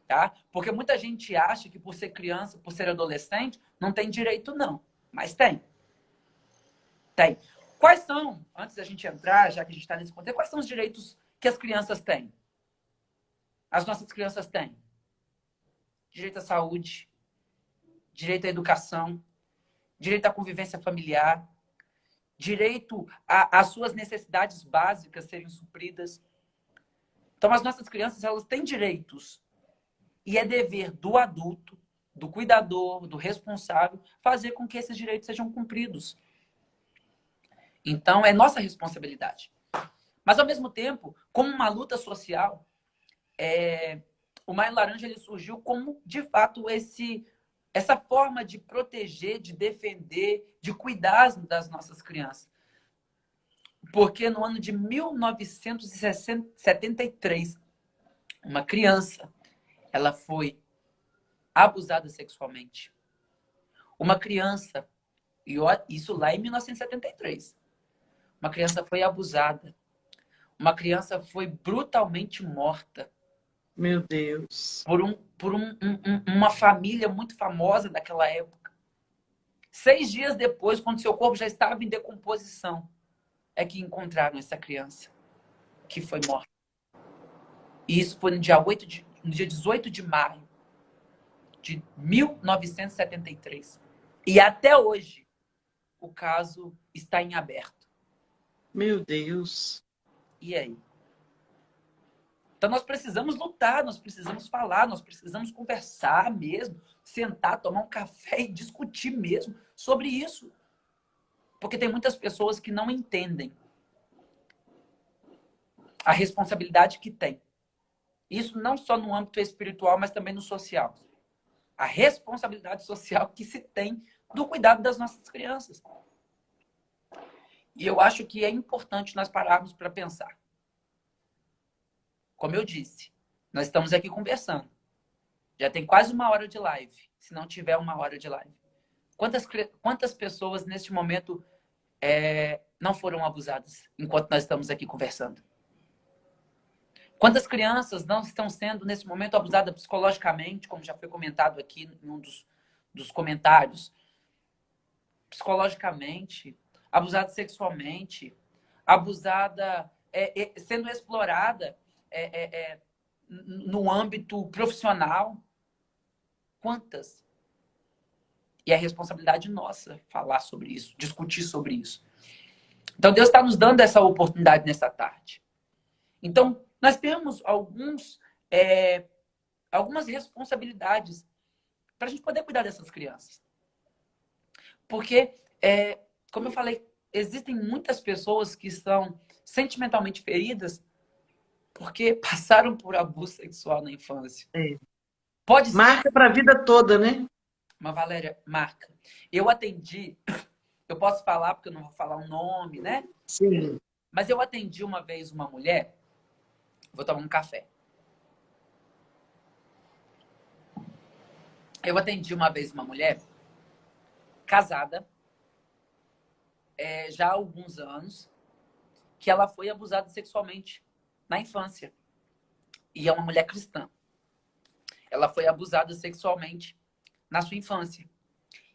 tá? Porque muita gente acha que por ser criança, por ser adolescente, não tem direito, não. Mas tem. Tem. Quais são, antes da gente entrar, já que a gente está nesse contexto, quais são os direitos que as crianças têm? As nossas crianças têm direito à saúde, direito à educação, direito à convivência familiar, direito às suas necessidades básicas serem supridas. Então, as nossas crianças, elas têm direitos. E é dever do adulto, do cuidador, do responsável, fazer com que esses direitos sejam cumpridos. Então, é nossa responsabilidade. Mas, ao mesmo tempo, como uma luta social, o Maio Laranja ele surgiu como, de fato, essa forma de proteger, de defender, de cuidar das nossas crianças. Porque no ano de 1973, uma criança, ela foi abusada sexualmente. Uma criança, isso lá em 1973, uma criança foi abusada. Uma criança foi brutalmente morta. Meu Deus. Por uma família muito famosa daquela época. 6 dias depois, quando seu corpo já estava em decomposição, é que encontraram essa criança que foi morta. E isso foi no dia 18 de maio de 1973. E até hoje, o caso está em aberto. Meu Deus. E aí? Então, nós precisamos lutar, nós precisamos falar, nós precisamos conversar mesmo, sentar, tomar um café e discutir mesmo sobre isso. Porque tem muitas pessoas que não entendem a responsabilidade que tem. Isso não só no âmbito espiritual, mas também no social. A responsabilidade social que se tem do cuidado das nossas crianças. E eu acho que é importante nós pararmos para pensar. Como eu disse, nós estamos aqui conversando. Já tem quase 1 hora de live, se não tiver 1 hora de live. Quantas pessoas neste momento não foram abusadas enquanto nós estamos aqui conversando? Quantas crianças não estão sendo, nesse momento, abusadas psicologicamente, como já foi comentado aqui em um dos comentários? Psicologicamente, abusada sexualmente, abusada, sendo explorada no âmbito profissional. Quantas? E é responsabilidade nossa falar sobre isso, discutir sobre isso. Então, Deus está nos dando essa oportunidade nessa tarde. Então, nós temos algumas responsabilidades para a gente poder cuidar dessas crianças. Porque, como eu falei, existem muitas pessoas que estão sentimentalmente feridas porque passaram por abuso sexual na infância. Marca para a vida toda, né? Mas, Valéria, marca. Eu atendi, eu posso falar porque eu não vou falar o nome, né? Sim. Mas eu atendi uma vez uma mulher, vou tomar um café. Eu atendi uma vez uma mulher casada, já há alguns anos, que ela foi abusada sexualmente na infância. E é uma mulher cristã. Ela foi abusada sexualmente na sua infância.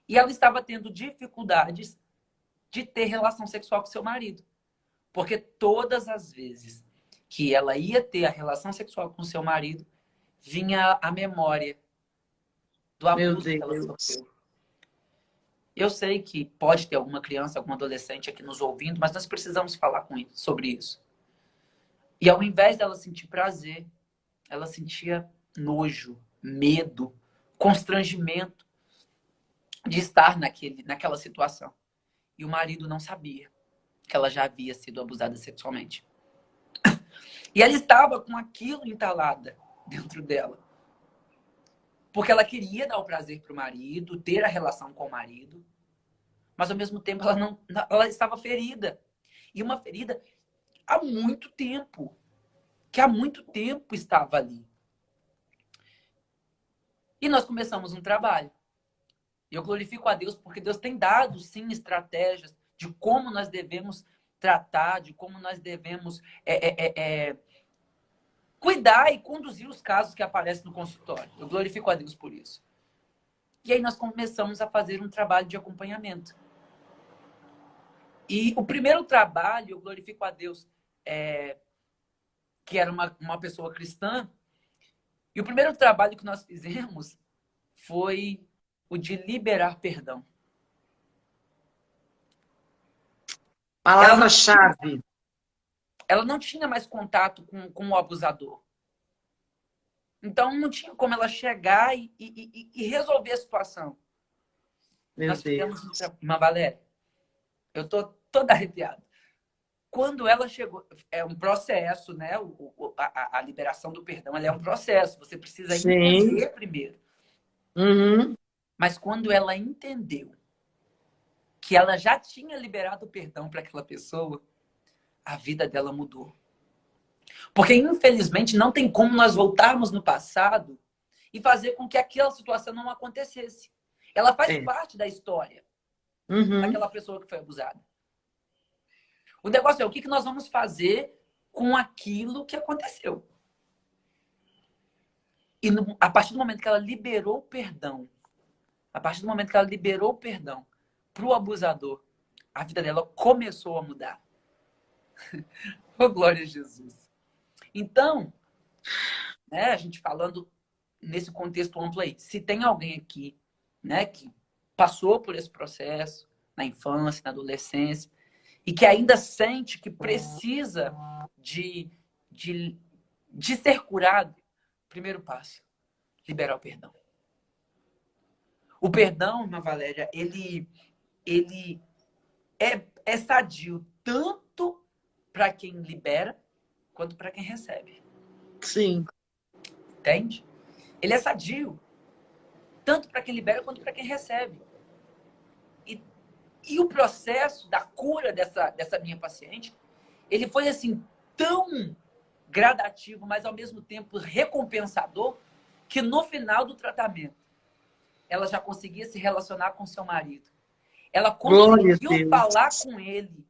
E ela estava tendo dificuldades de ter relação sexual com seu marido. Porque todas as vezes que ela ia ter a relação sexual com seu marido, vinha a memória do Meu abuso que ela Deus. sofreu. Eu sei que pode ter alguma criança, algum adolescente aqui nos ouvindo, mas nós precisamos falar sobre isso. E ao invés dela sentir prazer, ela sentia nojo, medo, constrangimento de estar naquela situação. E o marido não sabia que ela já havia sido abusada sexualmente. E ela estava com aquilo entalada dentro dela. Porque ela queria dar o prazer para o marido, ter a relação com o marido, mas ao mesmo tempo ela estava ferida. E uma ferida há muito tempo, que há muito tempo estava ali. E nós começamos um trabalho. E eu glorifico a Deus porque Deus tem dado, sim, estratégias de como nós devemos tratar, de como nós devemos cuidar e conduzir os casos que aparecem no consultório. Eu glorifico a Deus por isso. E aí nós começamos a fazer um trabalho de acompanhamento. E o primeiro trabalho, eu glorifico a Deus, que era uma pessoa cristã, e o primeiro trabalho que nós fizemos foi o de liberar perdão. Palavra-chave. Ela não tinha mais contato com o abusador. Então, não tinha como ela chegar e resolver a situação. Meu Deus. Mas, Valéria, eu tô toda arrepiada. Quando ela chegou, é um processo, né? A liberação do perdão, ela é um processo. Você precisa entender primeiro. Uhum. Mas quando ela entendeu que ela já tinha liberado o perdão para aquela pessoa, a vida dela mudou. Porque, infelizmente, não tem como nós voltarmos no passado e fazer com que aquela situação não acontecesse. Ela faz parte da história daquela pessoa que foi abusada. O negócio é o que nós vamos fazer com aquilo que aconteceu. E a partir do momento que ela liberou o perdão, para o abusador, a vida dela começou a mudar. Oh, glória a Jesus. Então, né, a gente falando nesse contexto amplo aí, se tem alguém aqui, né, que passou por esse processo na infância, na adolescência, e que ainda sente que precisa de ser curado, primeiro passo, liberar o perdão. O perdão, irmã Valéria, ele é sadio tanto para quem libera quanto para quem recebe. Sim. Entende? Ele é sadio tanto para quem libera quanto para quem recebe. E o processo da cura dessa minha paciente, ele foi assim tão gradativo, mas ao mesmo tempo recompensador, que no final do tratamento ela já conseguia se relacionar com seu marido. Ela conseguiu falar com ele.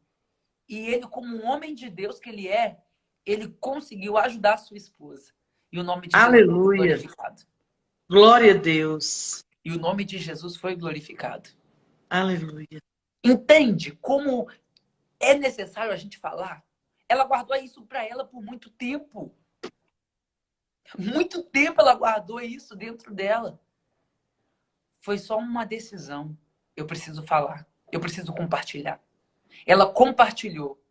E ele, como um homem de Deus que ele é, ele conseguiu ajudar a sua esposa. E o nome de Jesus foi glorificado. Glória a Deus. E o nome de Jesus foi glorificado. Aleluia. Entende como é necessário a gente falar? Ela guardou isso para ela por muito tempo. Muito tempo ela guardou isso dentro dela. Foi só uma decisão. Eu preciso falar. Eu preciso compartilhar. Ela compartilhou.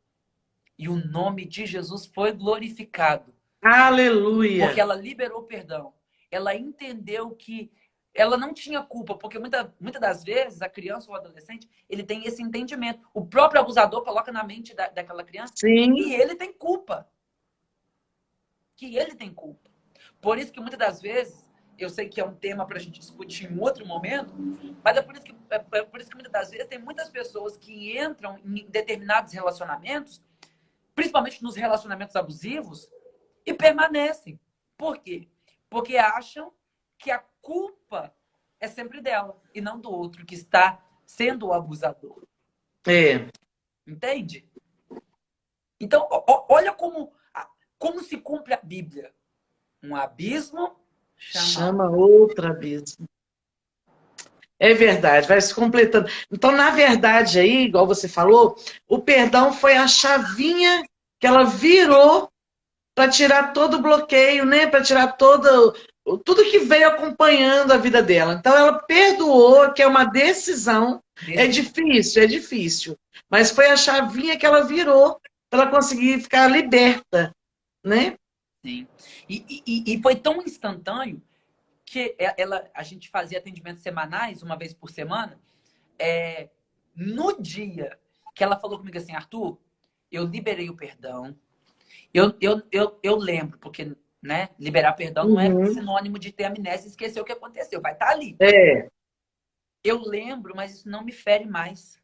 E o nome de Jesus foi glorificado. Aleluia. Porque ela liberou o perdão. Ela entendeu que ela não tinha culpa. Porque muitas das vezes, a criança ou o adolescente, ele tem esse entendimento. O próprio abusador coloca na mente daquela criança que ele tem culpa. Que ele tem culpa. Por isso que muitas das vezes, eu sei que é um tema para a gente discutir em outro momento, mas é por isso que muitas das vezes tem muitas pessoas que entram em determinados relacionamentos, principalmente nos relacionamentos abusivos, e permanecem. Por quê? Porque acham que a culpa é sempre dela e não do outro que está sendo o abusador. É. Entende? Então, olha como se cumpre a Bíblia. Um abismo Chama outro abismo. É verdade, vai se completando. Então, na verdade, aí, igual você falou, o perdão foi a chavinha que ela virou para tirar todo o bloqueio, né? Para tirar tudo que veio acompanhando a vida dela. Então, ela perdoou, que é uma decisão. É difícil. Mas foi a chavinha que ela virou para ela conseguir ficar liberta, né? Sim. E foi tão instantâneo que a gente fazia atendimentos semanais, uma vez por semana. No dia que ela falou comigo assim, Arthur, eu liberei o perdão. Eu lembro, porque, né, liberar perdão não é sinônimo de ter amnésia e esquecer o que aconteceu. Vai estar ali. É. Eu lembro, mas isso não me fere mais.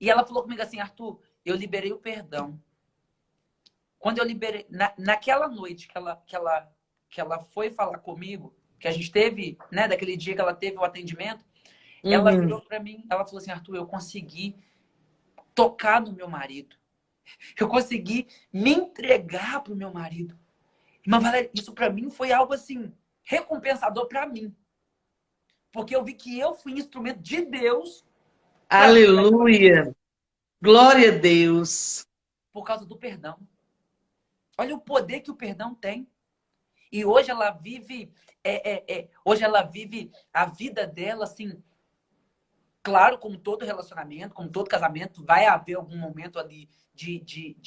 E ela falou comigo assim, Arthur, eu liberei o perdão. Quando eu liberei, naquela noite que ela foi falar comigo, que a gente teve, né, daquele dia que ela teve o atendimento, ela virou para mim, ela falou assim, Arthur, eu consegui tocar no meu marido. Eu consegui me entregar pro meu marido. Mas, Valéria, isso para mim foi algo assim, recompensador para mim. Porque eu vi que eu fui instrumento de Deus. Aleluia! Glória a Deus! Por causa do perdão. Olha o poder que o perdão tem. E hoje ela vive, hoje ela vive a vida dela assim. Claro, como todo relacionamento, como todo casamento, vai haver algum momento ali de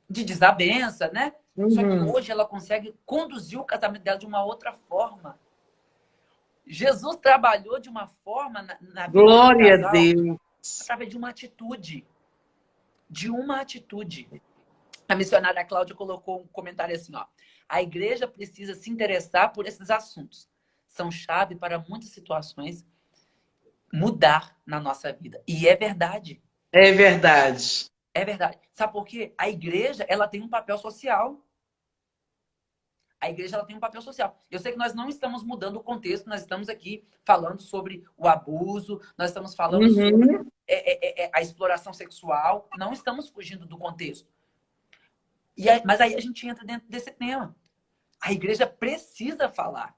desavença, né? Só que hoje ela consegue conduzir o casamento dela de uma outra forma. Jesus trabalhou de uma forma na vida do casal, a Deus, através de uma atitude. A missionária Cláudia colocou um comentário assim, ó. A igreja precisa se interessar por esses assuntos. São chave para muitas situações mudar na nossa vida. E é verdade. É verdade. É verdade. Sabe por quê? A igreja, ela tem um papel social. A igreja, ela tem um papel social. Eu sei que nós não estamos mudando o contexto, nós estamos aqui falando sobre o abuso, nós estamos falando sobre a exploração sexual, não estamos fugindo do contexto. Mas aí a gente entra dentro desse tema. A igreja precisa falar.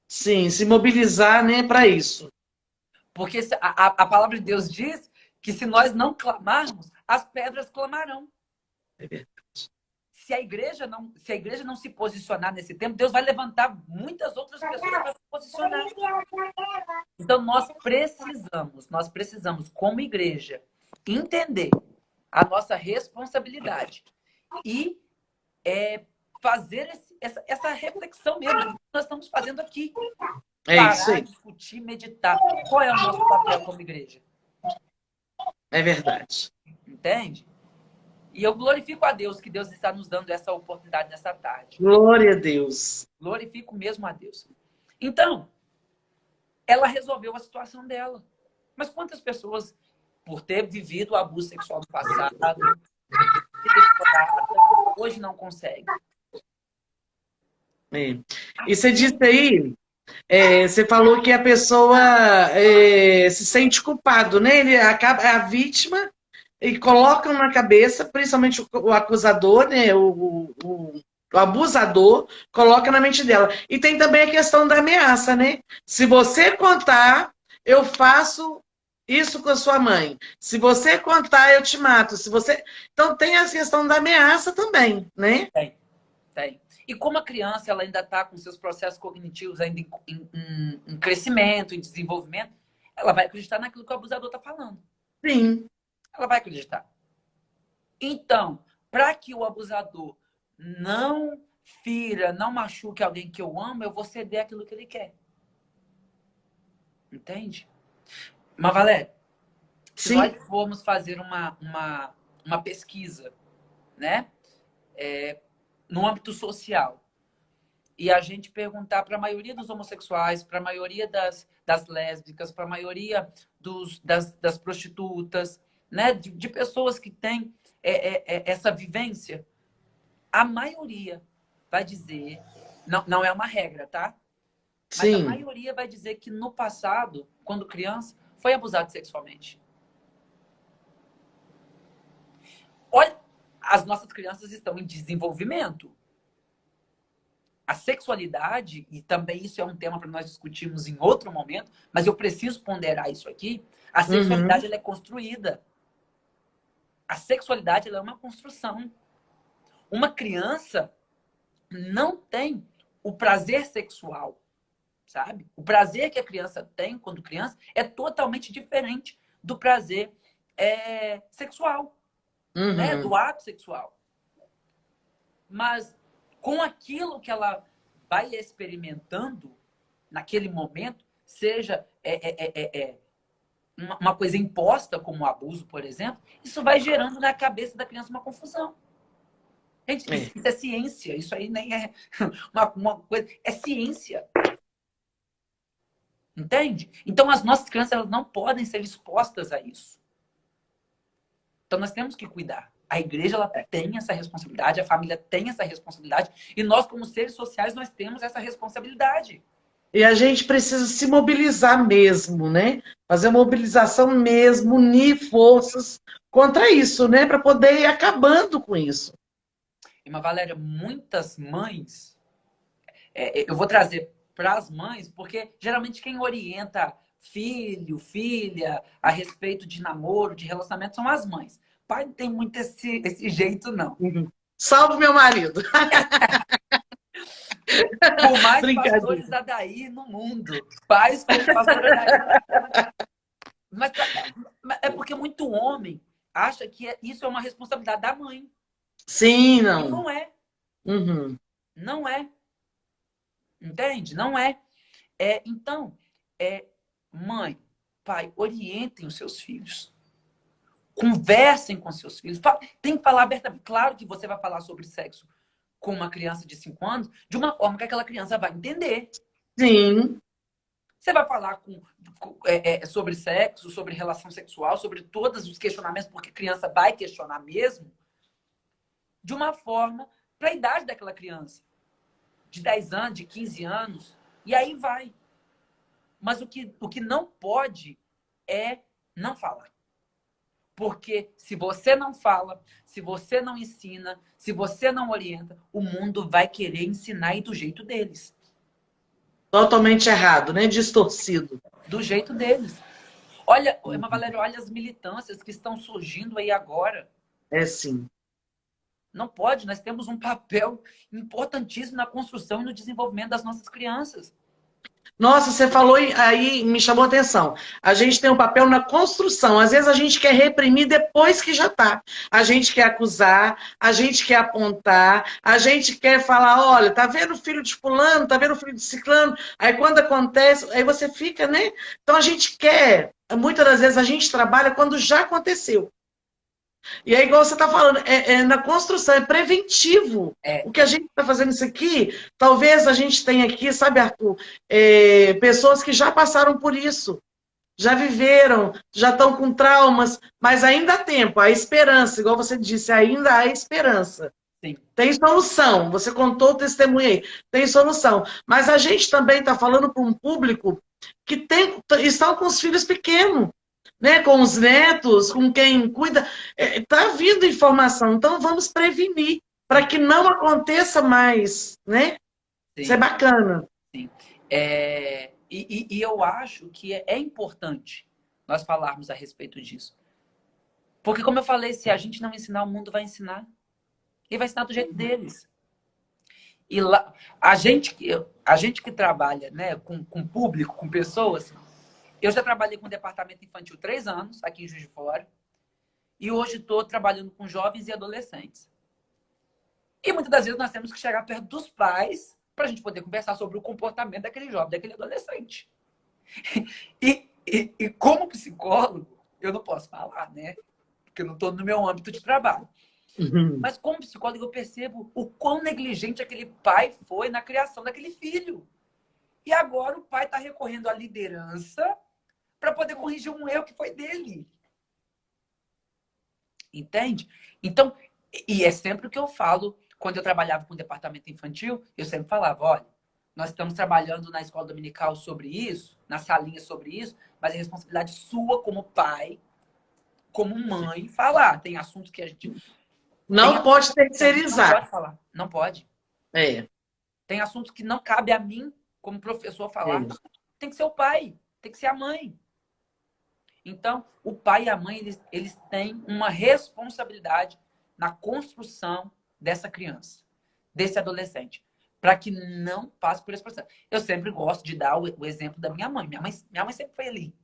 Sim, se mobilizar, né, para isso. Porque a palavra de Deus diz que se nós não clamarmos, as pedras clamarão. É verdade. Se a igreja não se posicionar nesse tempo, Deus vai levantar muitas outras pessoas para se posicionar. Então nós precisamos, como igreja, entender a nossa responsabilidade e fazer essa reflexão mesmo que nós estamos fazendo aqui. Parar, discutir, meditar. Qual é o nosso papel como igreja? É verdade. Entende? E eu glorifico a Deus que Deus está nos dando essa oportunidade nessa tarde. Glória a Deus. Glorifico mesmo a Deus. Então, ela resolveu a situação dela. Mas quantas pessoas, por ter vivido o abuso sexual no passado, hoje não conseguem? E você disse aí, você falou que a pessoa se sente culpado, né? Ele acaba a vítima e colocam na cabeça, principalmente o acusador, né? O abusador, coloca na mente dela. E tem também a questão da ameaça, né? Se você contar, eu faço isso com a sua mãe. Se você contar, eu te mato. Então tem a questão da ameaça também, né? Tem. E como a criança ela ainda está com seus processos cognitivos ainda em crescimento, em desenvolvimento, ela vai acreditar naquilo que o abusador está falando. Sim. Ela vai acreditar. Então, para que o abusador não fira, não machuque alguém que eu amo, eu vou ceder aquilo que ele quer. Entende? Mas, Valéria, se nós formos fazer uma pesquisa, né? No âmbito social, e a gente perguntar para a maioria dos homossexuais, para a maioria das lésbicas, para a maioria das prostitutas, né? De pessoas que têm essa vivência, a maioria vai dizer, não é uma regra, tá? Mas a Sim. maioria vai dizer que no passado, quando criança, foi abusado sexualmente. Olha, as nossas crianças estão em desenvolvimento. A sexualidade, e também isso é um tema para nós discutirmos em outro momento, mas eu preciso ponderar isso aqui. A sexualidade ela é construída. A sexualidade ela é uma construção. Uma criança não tem o prazer sexual, sabe? O prazer que a criança tem quando criança é totalmente diferente do prazer sexual, né? Do ato sexual. Mas com aquilo que ela vai experimentando naquele momento, seja uma coisa imposta, como o abuso, por exemplo, isso vai gerando na cabeça da criança uma confusão. Gente, isso é ciência, isso aí nem é uma coisa, é ciência. Entende? Então, as nossas crianças elas não podem ser expostas a isso. Então, nós temos que cuidar. A igreja ela tem essa responsabilidade, a família tem essa responsabilidade, e nós, como seres sociais, nós temos essa responsabilidade. E a gente precisa se mobilizar mesmo, né? Fazer mobilização mesmo, unir forças contra isso, né? Para poder ir acabando com isso. Irmã Valéria, muitas mães, eu vou trazer para as mães, porque geralmente quem orienta filho, filha, a respeito de namoro, de relacionamento, são as mães. Pai não tem muito esse jeito, não. Salve meu marido! Por mais pastores Adair no mundo. Pais como pastor Adair. Mas é porque muito homem acha que isso é uma responsabilidade da mãe. Sim, não. E não é. Não é. Entende? Não é. Então, mãe, pai, orientem os seus filhos. Conversem com seus filhos. Tem que falar abertamente. Claro que você vai falar sobre sexo com uma criança de 5 anos de uma forma que aquela criança vai entender. Sim. Você vai falar sobre sexo, sobre relação sexual, sobre todos os questionamentos, porque a criança vai questionar mesmo, de uma forma para a idade daquela criança. De 10 anos, de 15 anos. E aí vai. Mas o que não pode é não falar. Porque se você não fala, se você não ensina, se você não orienta, o mundo vai querer ensinar e do jeito deles. Totalmente errado, né? Distorcido. Do jeito deles. Olha, Irmã Valéria, olha as militâncias que estão surgindo aí agora. Sim. Não pode, nós temos um papel importantíssimo na construção e no desenvolvimento das nossas crianças. Nossa, você falou aí, me chamou a atenção. A gente tem um papel na construção. Às vezes a gente quer reprimir depois que já está. A gente quer acusar, a gente quer apontar, a gente quer falar, olha, tá vendo o filho de fulano, tá vendo o filho de ciclano? Aí quando acontece, aí você fica, né? Então a gente quer, muitas das vezes a gente trabalha quando já aconteceu. E é igual você está falando, na construção, é preventivo. O que a gente está fazendo isso aqui, talvez a gente tenha aqui, sabe, Arthur, pessoas que já passaram por isso, já viveram, já estão com traumas, mas ainda há tempo, há esperança, igual você disse, ainda há esperança. Sim. Tem solução, você contou o testemunho aí, tem solução. Mas a gente também está falando para um público que estão com os filhos pequenos. Né, com os netos, com quem cuida, está vindo informação, então vamos prevenir, para que não aconteça mais, né? Sim. Isso é bacana. Sim. E eu acho que é importante nós falarmos a respeito disso. Porque, como eu falei, se a gente não ensinar, o mundo vai ensinar. E vai ensinar do jeito deles. E lá, a gente que trabalha, né, com público, com pessoas... Eu já trabalhei com o departamento infantil 3 anos, aqui em Juiz de Fora. E hoje estou trabalhando com jovens e adolescentes. E muitas das vezes nós temos que chegar perto dos pais para a gente poder conversar sobre o comportamento daquele jovem, daquele adolescente. E como psicólogo, eu não posso falar, né? Porque eu não estou no meu âmbito de trabalho. Uhum. Mas como psicólogo eu percebo o quão negligente aquele pai foi na criação daquele filho. E agora o pai está recorrendo à liderança para poder corrigir um erro que foi dele. Entende? Então, e é sempre o que eu falo, quando eu trabalhava com o departamento infantil, eu sempre falava, olha, nós estamos trabalhando na escola dominical sobre isso, na salinha sobre isso, mas é responsabilidade sua como pai, como mãe, falar. Tem assuntos que a gente... Não pode Não terceirizar. pode falar. Não pode. É. Tem assuntos que não cabe a mim, como professor, falar. É. Tem que ser o pai, tem que ser a mãe. Então, o pai e a mãe, eles têm uma responsabilidade na construção dessa criança, desse adolescente, para que não passe por esse processo. Eu sempre gosto de dar o exemplo da minha mãe. Minha mãe sempre foi ali,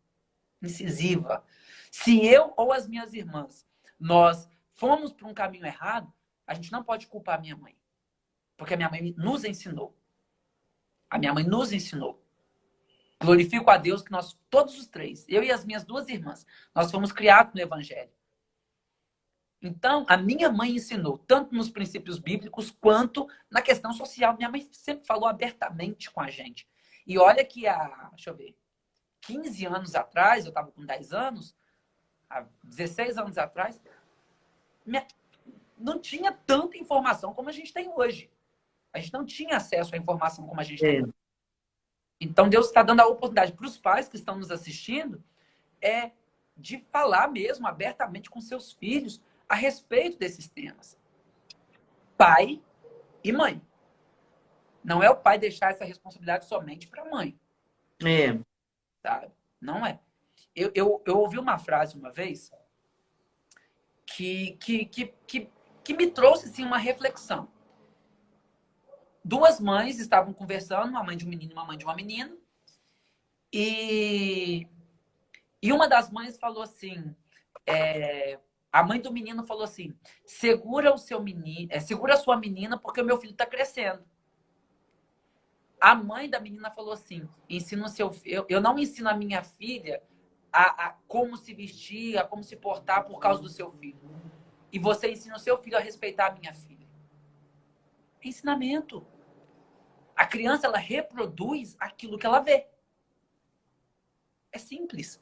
incisiva. Se eu ou as minhas irmãs, nós fomos para um caminho errado, a gente não pode culpar a minha mãe. Porque a minha mãe nos ensinou. A minha mãe nos ensinou. Glorifico a Deus que nós, todos os três, eu e as minhas duas irmãs, nós fomos criados no Evangelho. Então, a minha mãe ensinou, tanto nos princípios bíblicos, quanto na questão social. Minha mãe sempre falou abertamente com a gente. E olha que deixa eu ver, 15 anos atrás, eu estava com 10 anos, há 16 anos atrás, não tinha tanta informação como a gente tem hoje. A gente não tinha acesso à informação como a gente tem hoje. Então, Deus está dando a oportunidade para os pais que estão nos assistindo de falar mesmo abertamente com seus filhos a respeito desses temas. Pai e mãe. Não é o pai deixar essa responsabilidade somente para a mãe. Sabe? Não é. Eu ouvi uma frase uma vez que me trouxe assim, uma reflexão. Duas mães estavam conversando, uma mãe de um menino e uma mãe de uma menina. E uma das mães falou assim, a mãe do menino falou assim, segura o seu menino, segura a sua menina porque o meu filho está crescendo. A mãe da menina falou assim, ensina o seu filho, eu não ensino a minha filha a como se vestir, a como se portar por causa do seu filho. E você ensina o seu filho a respeitar a minha filha. Ensinamento. A criança, ela reproduz aquilo que ela vê. É simples.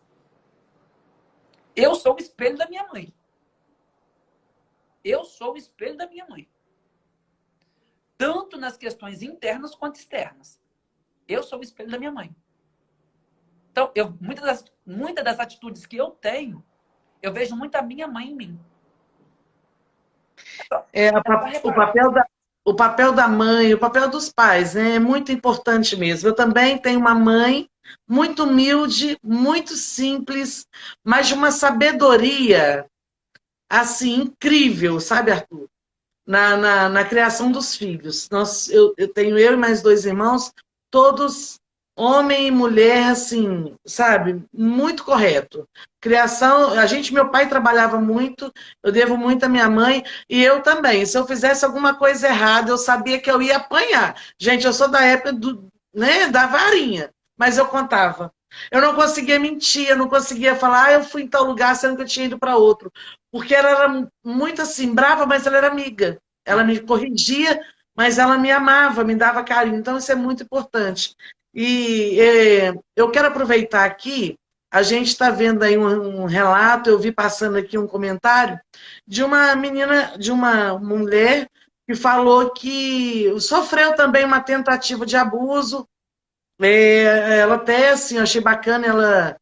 Eu sou o espelho da minha mãe. Eu sou o espelho da minha mãe. Tanto nas questões internas quanto externas. Eu sou o espelho da minha mãe. Então, muitas das atitudes que eu tenho, eu vejo muito a minha mãe em mim. O papel da mãe, o papel dos pais, né, é muito importante mesmo. Eu também tenho uma mãe muito humilde, muito simples, mas de uma sabedoria assim incrível, sabe, Arthur? Na criação dos filhos. Eu tenho eu e mais dois irmãos, todos homem e mulher, assim, sabe? Muito correto. Criação, meu pai trabalhava muito, eu devo muito à minha mãe, e eu também. Se eu fizesse alguma coisa errada, eu sabia que eu ia apanhar. Gente, eu sou da época da varinha, mas eu contava. Eu não conseguia mentir, eu não conseguia falar, eu fui em tal lugar, sendo que eu tinha ido para outro. Porque ela era muito assim, brava, mas ela era amiga. Ela me corrigia, mas ela me amava, me dava carinho. Então, isso é muito importante. E eu quero aproveitar aqui, a gente está vendo aí um relato, eu vi passando aqui um comentário, de uma menina, de uma mulher que falou que sofreu também uma tentativa de abuso. Ela até, assim, eu achei bacana, ela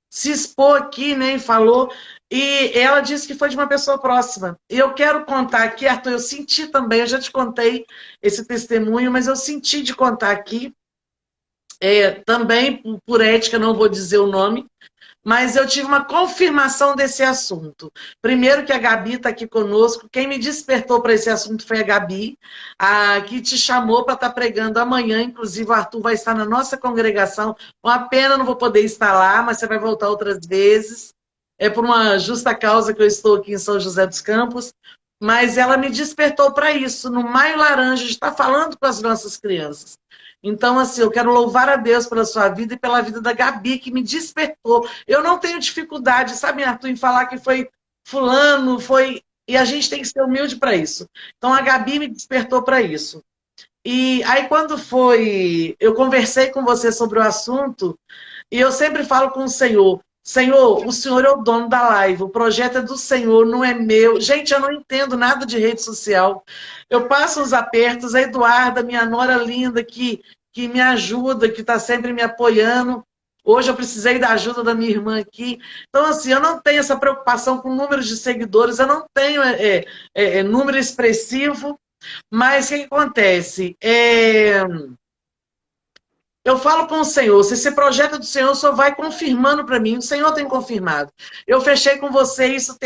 se expor aqui, né, e falou, e ela disse que foi de uma pessoa próxima. E eu quero contar aqui, Arthur, eu senti também, eu já te contei esse testemunho, mas eu senti de contar aqui, também, por ética, não vou dizer o nome, mas eu tive uma confirmação desse assunto. Primeiro que a Gabi está aqui conosco, quem me despertou para esse assunto foi a Gabi, que te chamou para estar pregando amanhã, inclusive o Arthur vai estar na nossa congregação, uma pena não vou poder estar lá, mas você vai voltar outras vezes, é por uma justa causa que eu estou aqui em São José dos Campos, mas ela me despertou para isso, no Maio Laranja, de estar falando com as nossas crianças. Então, assim, eu quero louvar a Deus pela sua vida e pela vida da Gabi, que me despertou. Eu não tenho dificuldade, sabe, Arthur, em falar que foi fulano, foi... E a gente tem que ser humilde para isso. Então a Gabi me despertou para isso. E aí quando foi, eu conversei com você sobre o assunto, e eu sempre falo com o Senhor, Senhor, o Senhor é o dono da live, o projeto é do Senhor, não é meu. Gente, eu não entendo nada de rede social. Eu passo uns apertos, a Eduarda, minha nora linda, que me ajuda, que está sempre me apoiando. Hoje eu precisei da ajuda da minha irmã aqui. Então, assim, eu não tenho essa preocupação com números de seguidores, eu não tenho número expressivo, mas o que acontece? Eu falo com o Senhor, se esse projeto do Senhor, o Senhor vai confirmando para mim, o Senhor tem confirmado. Eu fechei com você isso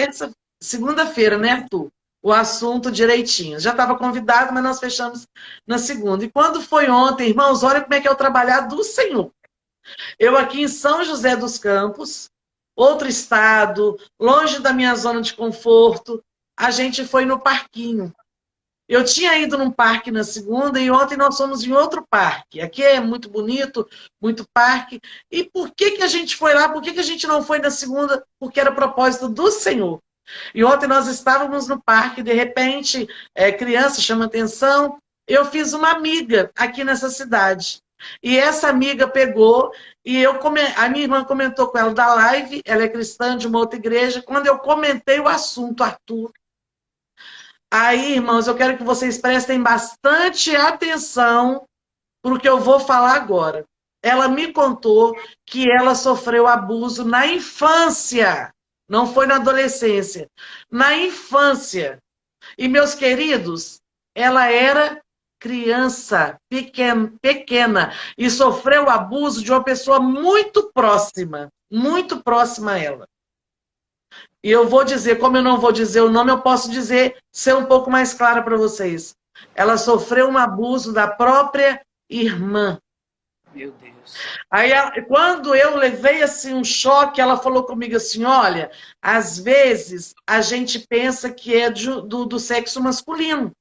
segunda-feira, né, Arthur? O assunto direitinho. Já estava convidado, mas nós fechamos na segunda. E quando foi ontem, irmãos, olha como é que é o trabalhar do Senhor. Eu aqui em São José dos Campos, outro estado, longe da minha zona de conforto, a gente foi no parquinho. Eu tinha ido num parque na segunda e ontem nós fomos em outro parque. Aqui é muito bonito, muito parque. E por que que a gente foi lá? Por que que a gente não foi na segunda? Porque era propósito do Senhor. E ontem nós estávamos no parque, de repente, criança chama atenção. Eu fiz uma amiga aqui nessa cidade. E essa amiga pegou e a minha irmã comentou com ela da live, ela é cristã de uma outra igreja. Quando eu comentei o assunto, Arthur, aí, irmãos, eu quero que vocês prestem bastante atenção para o que eu vou falar agora. Ela me contou que ela sofreu abuso na infância, não foi na adolescência, na infância. E, meus queridos, ela era criança, pequena, e sofreu abuso de uma pessoa muito próxima a ela. E eu vou dizer, como eu não vou dizer o nome, eu posso dizer, ser um pouco mais clara para vocês. Ela sofreu um abuso da própria irmã. Meu Deus. Aí, quando eu levei assim um choque, ela falou comigo assim, olha, às vezes a gente pensa que é do sexo masculino,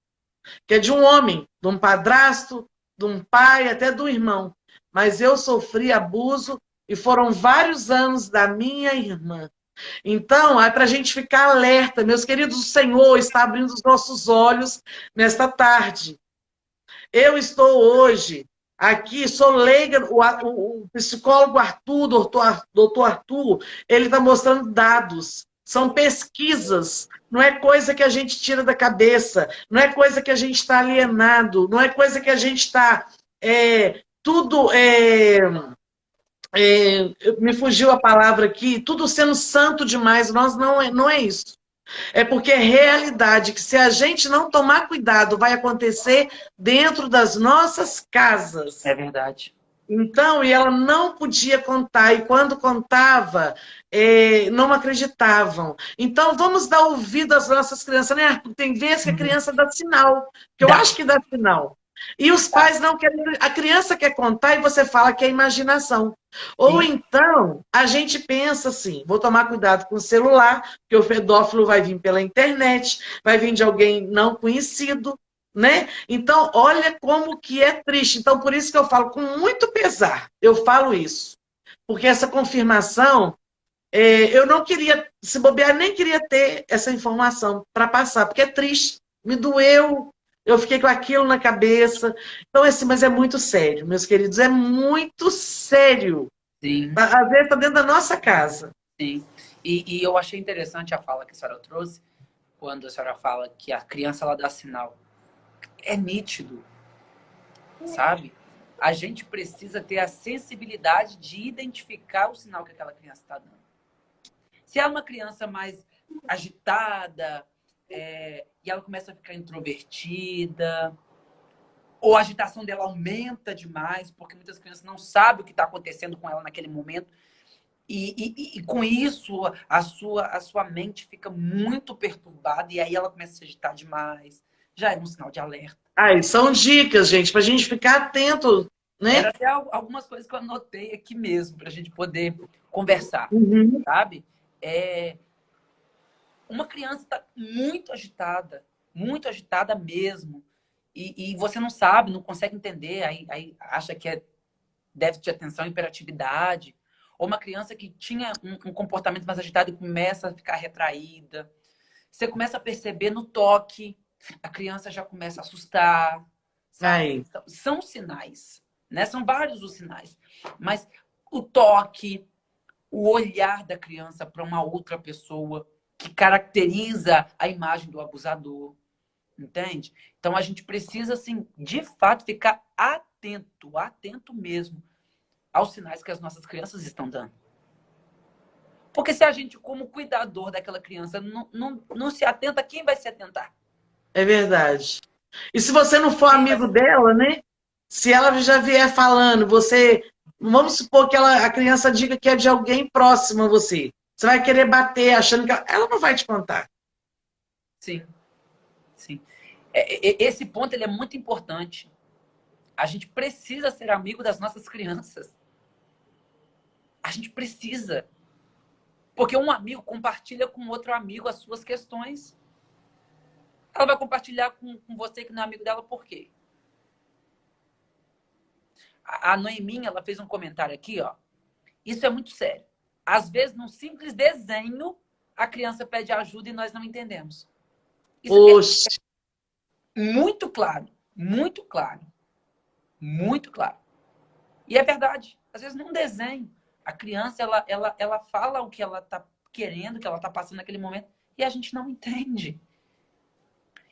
que é de um homem, de um padrasto, de um pai, até do irmão. Mas eu sofri abuso e foram vários anos da minha irmã. Então, é para a gente ficar alerta, meus queridos, o Senhor está abrindo os nossos olhos nesta tarde. Eu estou hoje aqui, sou leiga, o psicólogo Arthur, doutor Arthur, ele está mostrando dados, são pesquisas, não é coisa que a gente tira da cabeça, não é coisa que a gente está alienado, não é coisa que a gente está... me fugiu a palavra aqui, tudo sendo santo demais, nós não é isso. É porque é realidade que se a gente não tomar cuidado, vai acontecer dentro das nossas casas. É verdade. Então, e ela não podia contar, e quando contava, não acreditavam. Então, vamos dar ouvido às nossas crianças, né, Arthur? Tem vezes que a criança dá sinal, que eu acho que dá sinal. E os pais não querem. A criança quer contar e você fala que é imaginação. Ou então, a gente pensa assim: vou tomar cuidado com o celular, porque o pedófilo vai vir pela internet, vai vir de alguém não conhecido, né? Então, olha como que é triste. Então, por isso que eu falo com muito pesar. Eu falo isso. Porque essa confirmação, eu não queria, se bobear, nem queria ter essa informação para passar, porque é triste. Me doeu. Eu fiquei com aquilo na cabeça. Então, assim, mas é muito sério, meus queridos, é muito sério. Sim. Às vezes está dentro da nossa casa. Sim. E eu achei interessante a fala que a senhora trouxe, quando a senhora fala que a criança ela dá sinal. É nítido, sabe? A gente precisa ter a sensibilidade de identificar o sinal que aquela criança está dando. Se é uma criança mais agitada, e ela começa a ficar introvertida, ou a agitação dela aumenta demais, porque muitas crianças não sabem o que está acontecendo com ela naquele momento, e com isso a sua mente fica muito perturbada, e aí ela começa a se agitar demais. Já é um sinal de alerta. São dicas, gente, para a gente ficar atento, né? Era até algumas coisas que eu anotei aqui mesmo, para a gente poder conversar, sabe? Uma criança está muito agitada mesmo, e você não sabe, não consegue entender, aí acha que é déficit de atenção, hiperatividade, ou uma criança que tinha um comportamento mais agitado e começa a ficar retraída. Você começa a perceber no toque, a criança já começa a assustar, sabe? Aí. Então, são sinais, né? São vários os sinais. Mas o toque, o olhar da criança para uma outra pessoa que caracteriza a imagem do abusador, entende? Então a gente precisa, assim, de fato, ficar atento mesmo aos sinais que as nossas crianças estão dando. Porque se a gente, como cuidador daquela criança, não se atenta, quem vai se atentar? É verdade. E se você não for Quem vai amigo se... dela, né? Se ela já vier falando, você. Vamos supor que a criança diga que é de alguém próximo a você. Você vai querer bater, achando que ela não vai te contar. Sim, sim. Esse ponto ele é muito importante. A gente precisa ser amigo das nossas crianças. A gente precisa. Porque um amigo compartilha com outro amigo as suas questões. Ela vai compartilhar com você que não é amigo dela, por quê? A Noeminha, ela fez um comentário aqui, ó. Isso é muito sério. Às vezes, num simples desenho, a criança pede ajuda e nós não entendemos. Isso é muito claro. Muito claro. Muito claro. E é verdade. Às vezes, num desenho, a criança, ela fala o que ela está querendo, o que ela está passando naquele momento, e a gente não entende.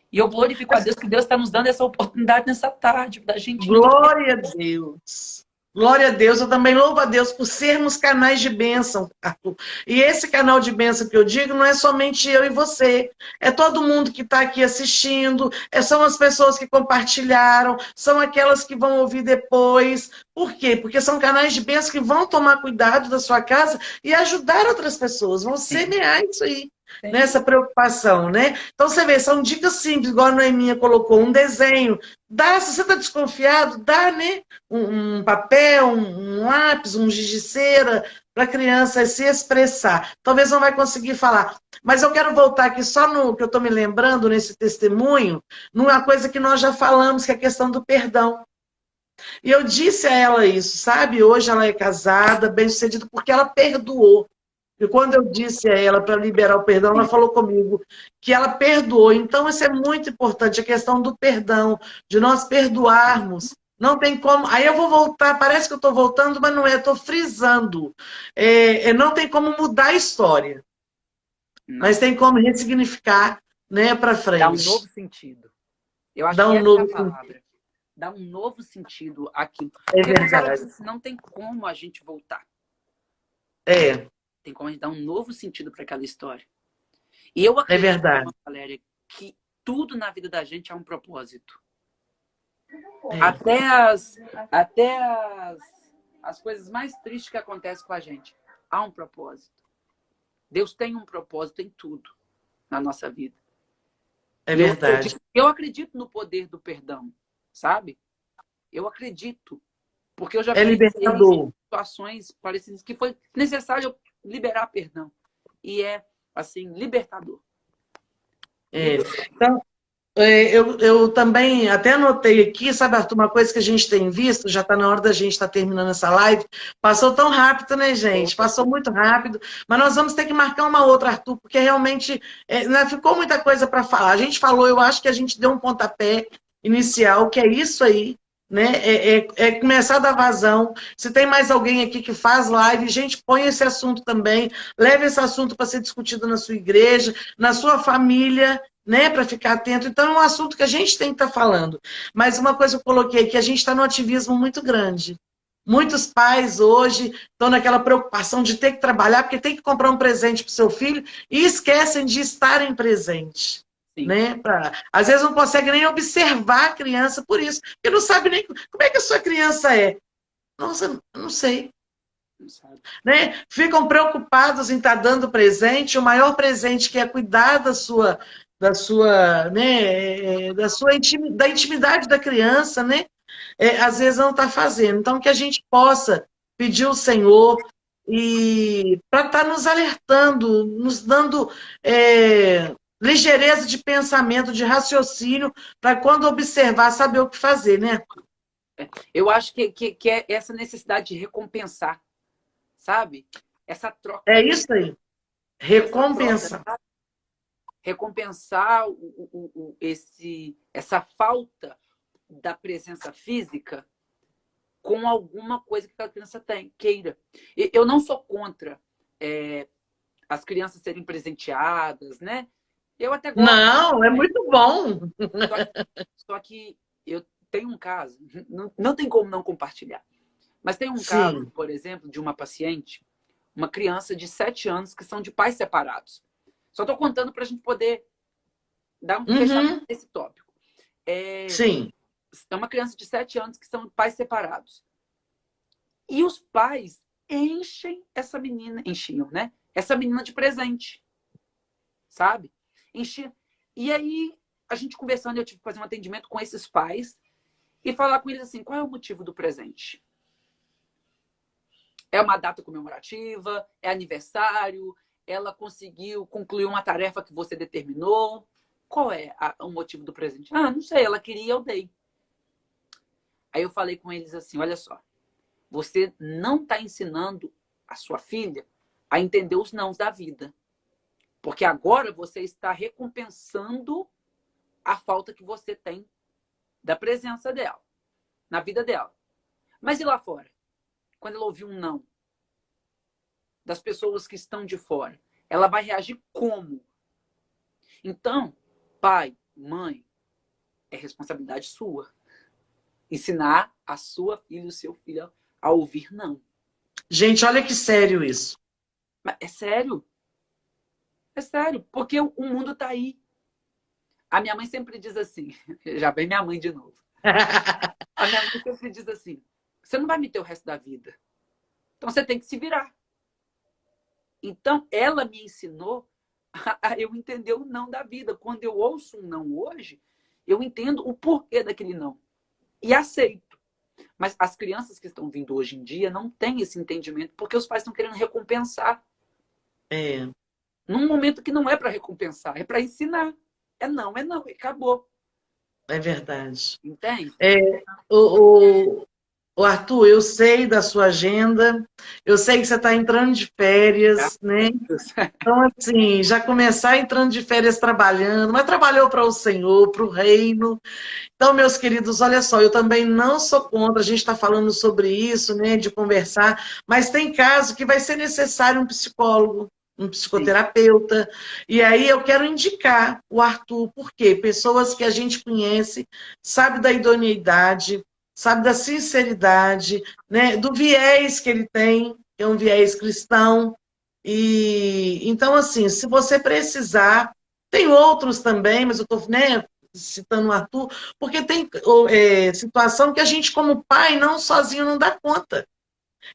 E eu glorifico a Deus que Deus está nos dando essa oportunidade nessa tarde, da gente... Glória a Deus. Glória a Deus. Eu também louvo a Deus por sermos canais de bênção, Arthur. E esse canal de bênção que eu digo não é somente eu e você. É todo mundo que está aqui assistindo. São as pessoas que compartilharam. São aquelas que vão ouvir depois. Por quê? Porque são canais de bênção que vão tomar cuidado da sua casa e ajudar outras pessoas. Vão semear isso aí. Nessa preocupação, né? Então você vê, são dicas simples, igual a Noeminha colocou, um desenho. Dá, se você está desconfiado, dá, né? Um papel, um lápis, um giz de cera, para a criança se expressar. Talvez não vai conseguir falar. Mas eu quero voltar aqui só no que eu estou me lembrando, nesse testemunho, numa coisa que nós já falamos, que é a questão do perdão. E eu disse a ela isso, sabe? Hoje ela é casada, bem-sucedida, porque ela perdoou. E quando eu disse a ela para liberar o perdão, ela falou comigo que ela perdoou. Então, isso é muito importante, a questão do perdão, de nós perdoarmos. Não tem como... Aí eu vou voltar, parece que eu estou voltando, mas não é, eu estou frisando. Não tem como mudar a história, mas tem como ressignificar, né, para frente. Dá um novo sentido. Eu acho Dá que um novo essa é a palavra. Dá um novo sentido aqui. É verdade. Não tem como a gente voltar. Tem como a gente dar um novo sentido para aquela história. E eu acredito, verdade. Valéria, que tudo na vida da gente é um propósito. É. Até as coisas mais tristes que acontecem com a gente. Há um propósito. Deus tem um propósito em tudo na nossa vida. É verdade. Eu acredito no poder do perdão, sabe? Eu acredito. Porque eu já libertador. situações parecidas que foi necessário liberar perdão. E é, assim, libertador. Então, eu também até anotei aqui, sabe, Arthur, uma coisa que a gente tem visto, já está na hora da gente estar terminando essa live, passou tão rápido, né, gente? Passou muito rápido, mas nós vamos ter que marcar uma outra, Arthur, porque realmente ficou muita coisa para falar. A gente falou, eu acho que a gente deu um pontapé inicial, que é isso aí, né? Começar a dar vazão. Se tem mais alguém aqui que faz live, gente, põe esse assunto também, leve esse assunto para ser discutido na sua igreja, na sua família, né, para ficar atento. Então, é um assunto que a gente tem que estar falando. Mas uma coisa que eu coloquei aqui, a gente está num ativismo muito grande. Muitos pais hoje estão naquela preocupação de ter que trabalhar, porque tem que comprar um presente para o seu filho e esquecem de estarem presentes. Né? Às vezes não consegue nem observar a criança por isso, porque não sabe nem como é que a sua criança é. Nossa, eu não sei. Não sabe. Né? Ficam preocupados em estar dando presente, o maior presente que é cuidar da intimidade da criança, né? Às vezes não está fazendo. Então, que a gente possa pedir ao Senhor e para estar nos alertando, nos dando ligeireza de pensamento, de raciocínio, para quando observar, saber o que fazer, né? Eu acho que é essa necessidade de recompensar, sabe? Essa troca. É isso aí. Recompensar. recompensar essa falta da presença física com alguma coisa que aquela criança queira. Eu não sou contra as crianças serem presenteadas, né? Eu até gosto. Não, é muito bom. Só que eu tenho um caso, não tem como não compartilhar, mas tem um Sim. caso, por exemplo, de uma paciente, uma criança de 7 anos que são de pais separados. Só estou contando para a gente poder dar um fechamento nesse tópico. Sim. É uma criança de 7 anos que são de pais separados. E os pais enchiam, né? Essa menina de presente, sabe? Enchia. E aí, a gente conversando, eu tive que fazer um atendimento com esses pais e falar com eles assim, qual é o motivo do presente? É uma data comemorativa? É aniversário? Ela conseguiu concluir uma tarefa que você determinou? Qual é o motivo do presente? Ah, não sei, ela queria, eu dei. Aí eu falei com eles assim, olha só, você não está ensinando a sua filha a entender os nãos da vida. Porque agora você está recompensando a falta que você tem da presença dela, na vida dela. Mas e lá fora? Quando ela ouvir um não das pessoas que estão de fora, ela vai reagir como? Então, pai, mãe, é responsabilidade sua. Ensinar a sua filha e o seu filho a ouvir não. Gente, olha que sério isso. Mas é sério. É sério, porque o mundo tá aí. A minha mãe sempre diz assim, já vem minha mãe de novo. A minha mãe sempre diz assim, você não vai me ter o resto da vida. Então você tem que se virar. Então ela me ensinou a eu entender o não da vida. Quando eu ouço um não hoje, eu entendo o porquê daquele não. E aceito. Mas as crianças que estão vindo hoje em dia não têm esse entendimento porque os pais estão querendo recompensar. Num momento que não é para recompensar, é para ensinar. É não, e acabou. É verdade. Entende? O Arthur, eu sei da sua agenda, eu sei que você está entrando de férias, né? Então, assim, já começar entrando de férias trabalhando, mas trabalhou para o Senhor, para o reino. Então, meus queridos, olha só, eu também não sou contra, a gente está falando sobre isso, né, de conversar, mas tem caso que vai ser necessário um psicólogo, um psicoterapeuta, e aí eu quero indicar o Arthur, porque pessoas que a gente conhece, sabe da idoneidade, sabe da sinceridade, né, do viés que ele tem, que é um viés cristão, e então, assim, se você precisar, tem outros também, mas eu estou, né, citando o Arthur, porque tem situação que a gente, como pai, não sozinho não dá conta.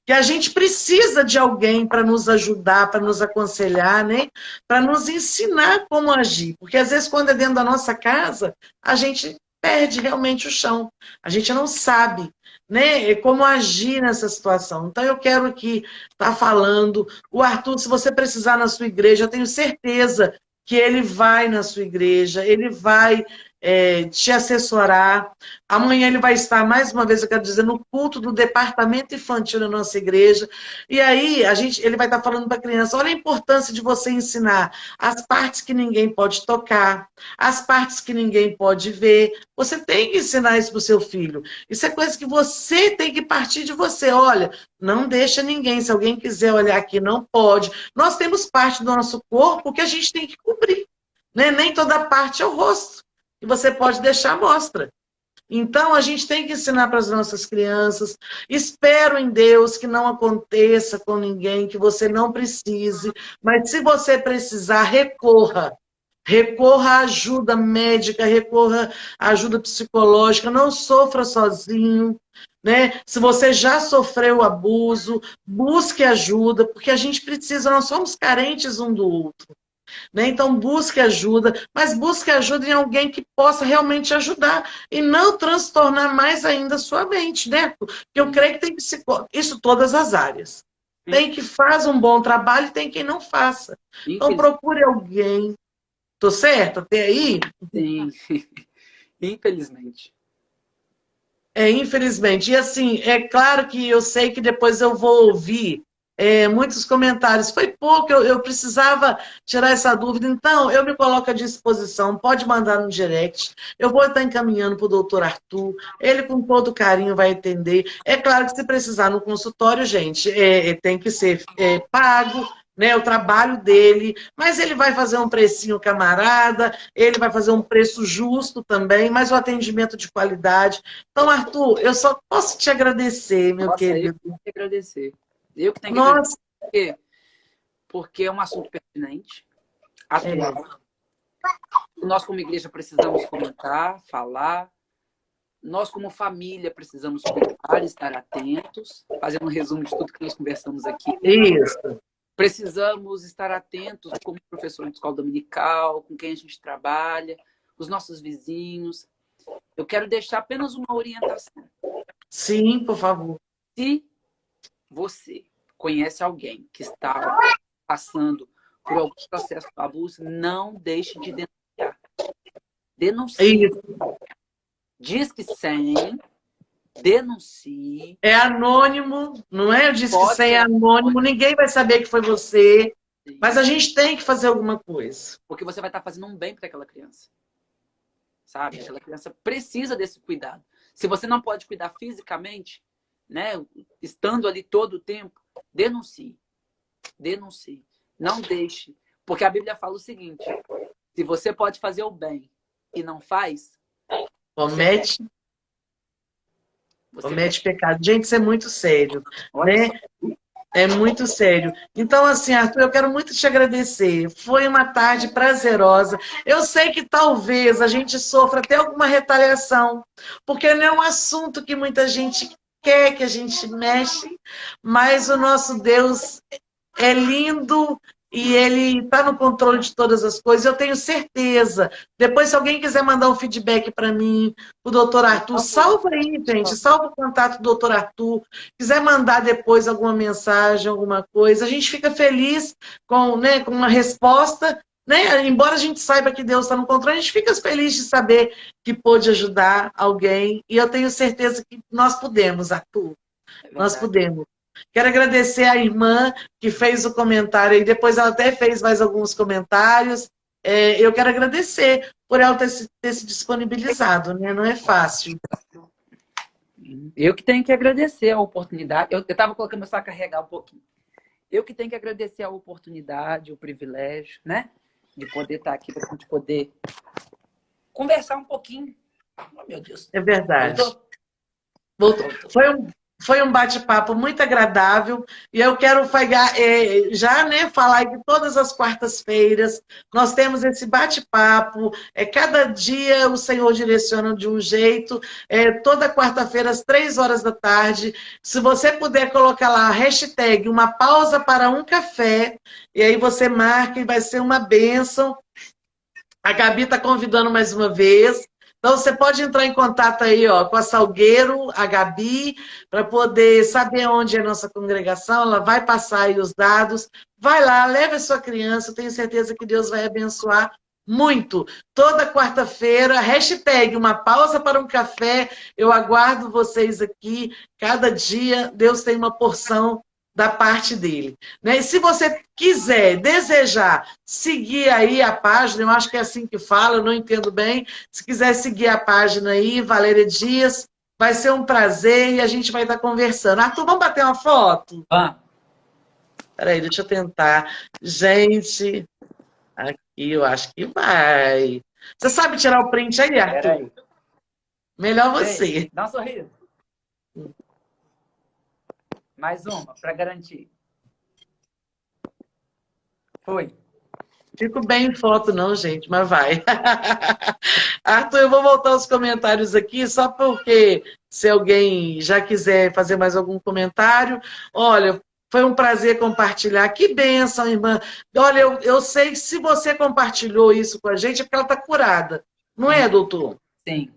Que a gente precisa de alguém para nos ajudar, para nos aconselhar, né? Para nos ensinar como agir. Porque às vezes, quando é dentro da nossa casa, a gente perde realmente o chão. A gente não sabe, né, como agir nessa situação. Então, eu quero aqui estar falando. O Arthur, se você precisar na sua igreja, eu tenho certeza que ele vai na sua igreja, ele vai te assessorar. Amanhã ele vai estar, mais uma vez, eu quero dizer, no culto do departamento infantil da nossa igreja. E aí, ele vai estar falando para a criança, olha a importância de você ensinar as partes que ninguém pode tocar, as partes que ninguém pode ver. Você tem que ensinar isso para o seu filho. Isso é coisa que você tem que partir de você. Olha, não deixa ninguém, se alguém quiser olhar aqui, não pode. Nós temos parte do nosso corpo que a gente tem que cobrir, né? Nem toda parte é o rosto. E você pode deixar à mostra. Então, a gente tem que ensinar para as nossas crianças. Espero em Deus que não aconteça com ninguém, que você não precise. Mas se você precisar, recorra. Recorra à ajuda médica, recorra à ajuda psicológica. Não sofra sozinho, né? Se você já sofreu abuso, busque ajuda, porque a gente precisa, nós somos carentes um do outro. Né? Então, busque ajuda, mas busque ajuda em alguém que possa realmente ajudar e não transtornar mais ainda a sua mente, né? Porque eu creio que tem psicólogo, isso todas as áreas. Tem que faz um bom trabalho e tem quem não faça. Então, procure alguém. Tô certo até aí? Sim, infelizmente. Infelizmente. E assim, é claro que eu sei que depois eu vou ouvir muitos comentários. Foi pouco, eu precisava tirar essa dúvida. Então, eu me coloco à disposição. Pode mandar no direct. Eu vou estar encaminhando para o doutor Arthur. Ele, com todo carinho, vai atender. É claro que se precisar no consultório, gente, tem que ser pago, né, o trabalho dele, mas ele vai fazer um precinho camarada, ele vai fazer um preço justo também, mas o atendimento de qualidade. Então, Arthur, eu só posso te agradecer, meu querido. Eu que tenho que agradecer. Eu que tenho que Nossa. agradecer. Porque é um assunto pertinente, atual. Nós, como igreja, precisamos comentar, falar. Nós, como família, precisamos cuidar, estar atentos, fazendo um resumo de tudo que nós conversamos aqui. Isso. Precisamos estar atentos como professor de escola dominical, com quem a gente trabalha, os nossos vizinhos. Eu quero deixar apenas uma orientação. Sim, por favor. Se você conhece alguém que está passando por algum processo de abuso, não deixe de denunciar. Denuncie. Isso. Diz que 100, denuncie. É anônimo, não é? Eu disse que Pode sem ser anônimo, ninguém vai saber que foi você. Sim. Mas a gente tem que fazer alguma coisa. Porque você vai estar fazendo um bem para aquela criança. Sabe? Aquela criança precisa desse cuidado. Se você não pode cuidar fisicamente, né, estando ali todo o tempo, denuncie. Denuncie. Não deixe. Porque a Bíblia fala o seguinte: se você pode fazer o bem e não faz, comete pecado. Gente, isso é muito sério, Olha né? É muito sério. Então, assim, Arthur, eu quero muito te agradecer. Foi uma tarde prazerosa. Eu sei que talvez a gente sofra até alguma retaliação, porque não é um assunto que muita gente quer que a gente mexe, mas o nosso Deus é lindo e ele está no controle de todas as coisas. Eu tenho certeza. Depois, se alguém quiser mandar um feedback para mim, o doutor Arthur, salva aí, gente. Salva o contato do doutor Arthur. Quiser mandar depois alguma mensagem, alguma coisa, a gente fica feliz com, né, com uma resposta. Né? Embora a gente saiba que Deus está no controle, a gente fica feliz de saber que pôde ajudar alguém. E eu tenho certeza que nós podemos, Arthur. Nós podemos. Quero agradecer a irmã que fez o comentário e depois ela até fez mais alguns comentários. Eu quero agradecer por ela ter se disponibilizado, né? Não é fácil. Eu que tenho que agradecer a oportunidade. Eu estava colocando meu saco a carregar um pouquinho. Eu que tenho que agradecer a oportunidade, o privilégio, né? De poder estar aqui, para a gente poder conversar um pouquinho. Oh, meu Deus. É verdade. Voltou. Foi um bate-papo muito agradável e eu quero já, né, falar que todas as quartas-feiras nós temos esse bate-papo, cada dia o Senhor direciona de um jeito, toda quarta-feira às 3 horas da tarde, se você puder colocar lá a hashtag uma pausa para um café, e aí você marca e vai ser uma bênção. A Gabi está convidando mais uma vez. Então, você pode entrar em contato aí, ó, com a Salgueiro, a Gabi, para poder saber onde é a nossa congregação. Ela vai passar aí os dados. Vai lá, leve a sua criança. Eu tenho certeza que Deus vai abençoar muito. Toda quarta-feira, hashtag uma pausa para um café. Eu aguardo vocês aqui. Cada dia, Deus tem uma porção da parte dele. Né? E se você quiser, desejar seguir aí a página, eu acho que é assim que fala, eu não entendo bem, se quiser seguir a página aí, Valéria Dias, vai ser um prazer e a gente vai estar conversando. Arthur, vamos bater uma foto? Peraí, deixa eu tentar. Gente, aqui eu acho que vai. Você sabe tirar o print aí, Arthur? Aí. Melhor você. Dá um sorriso. Mais uma, para garantir. Foi. Fico bem em foto não, gente, mas vai. Arthur, eu vou voltar aos comentários aqui, só porque se alguém já quiser fazer mais algum comentário. Olha, foi um prazer compartilhar. Que bênção, irmã. Olha, eu sei que se você compartilhou isso com a gente, é porque ela está curada. Não é, doutor? Sim.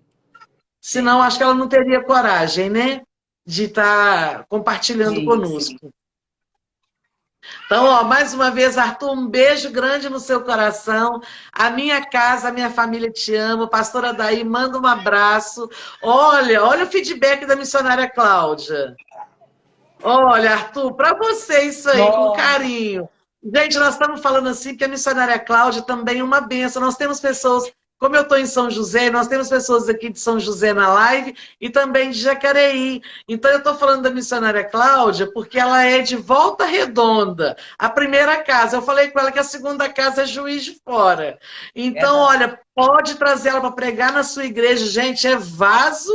Senão, acho que ela não teria coragem, né? De estar compartilhando conosco. Sim. Então, ó, mais uma vez, Arthur, um beijo grande no seu coração. A minha casa, a minha família te ama. Pastora Daí, manda um abraço. Olha o feedback da missionária Cláudia. Olha, Arthur, para você isso aí, com Nossa, carinho. Gente, nós estamos falando assim que a missionária Cláudia também é uma benção. Nós temos pessoas, como eu estou em São José, nós temos pessoas aqui de São José na live e também de Jacareí. Então, eu estou falando da missionária Cláudia porque ela é de Volta Redonda, a primeira casa. Eu falei com ela que a segunda casa é Juiz de Fora. Então, verdade. olha, pode trazer ela para pregar na sua igreja. Gente, é vaso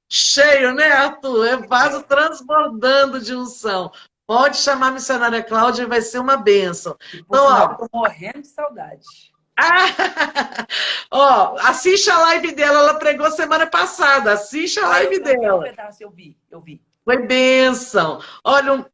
cheio, né, Arthur? É vaso transbordando de unção. Pode chamar a missionária Cláudia e vai ser uma bênção. E por Então, sinal, ó, tô morrendo de saudade. ó, assiste a live dela, ela pregou semana passada. Assiste a Ah, live eu vi um dela. pedaço, eu vi. Foi bênção. Olha,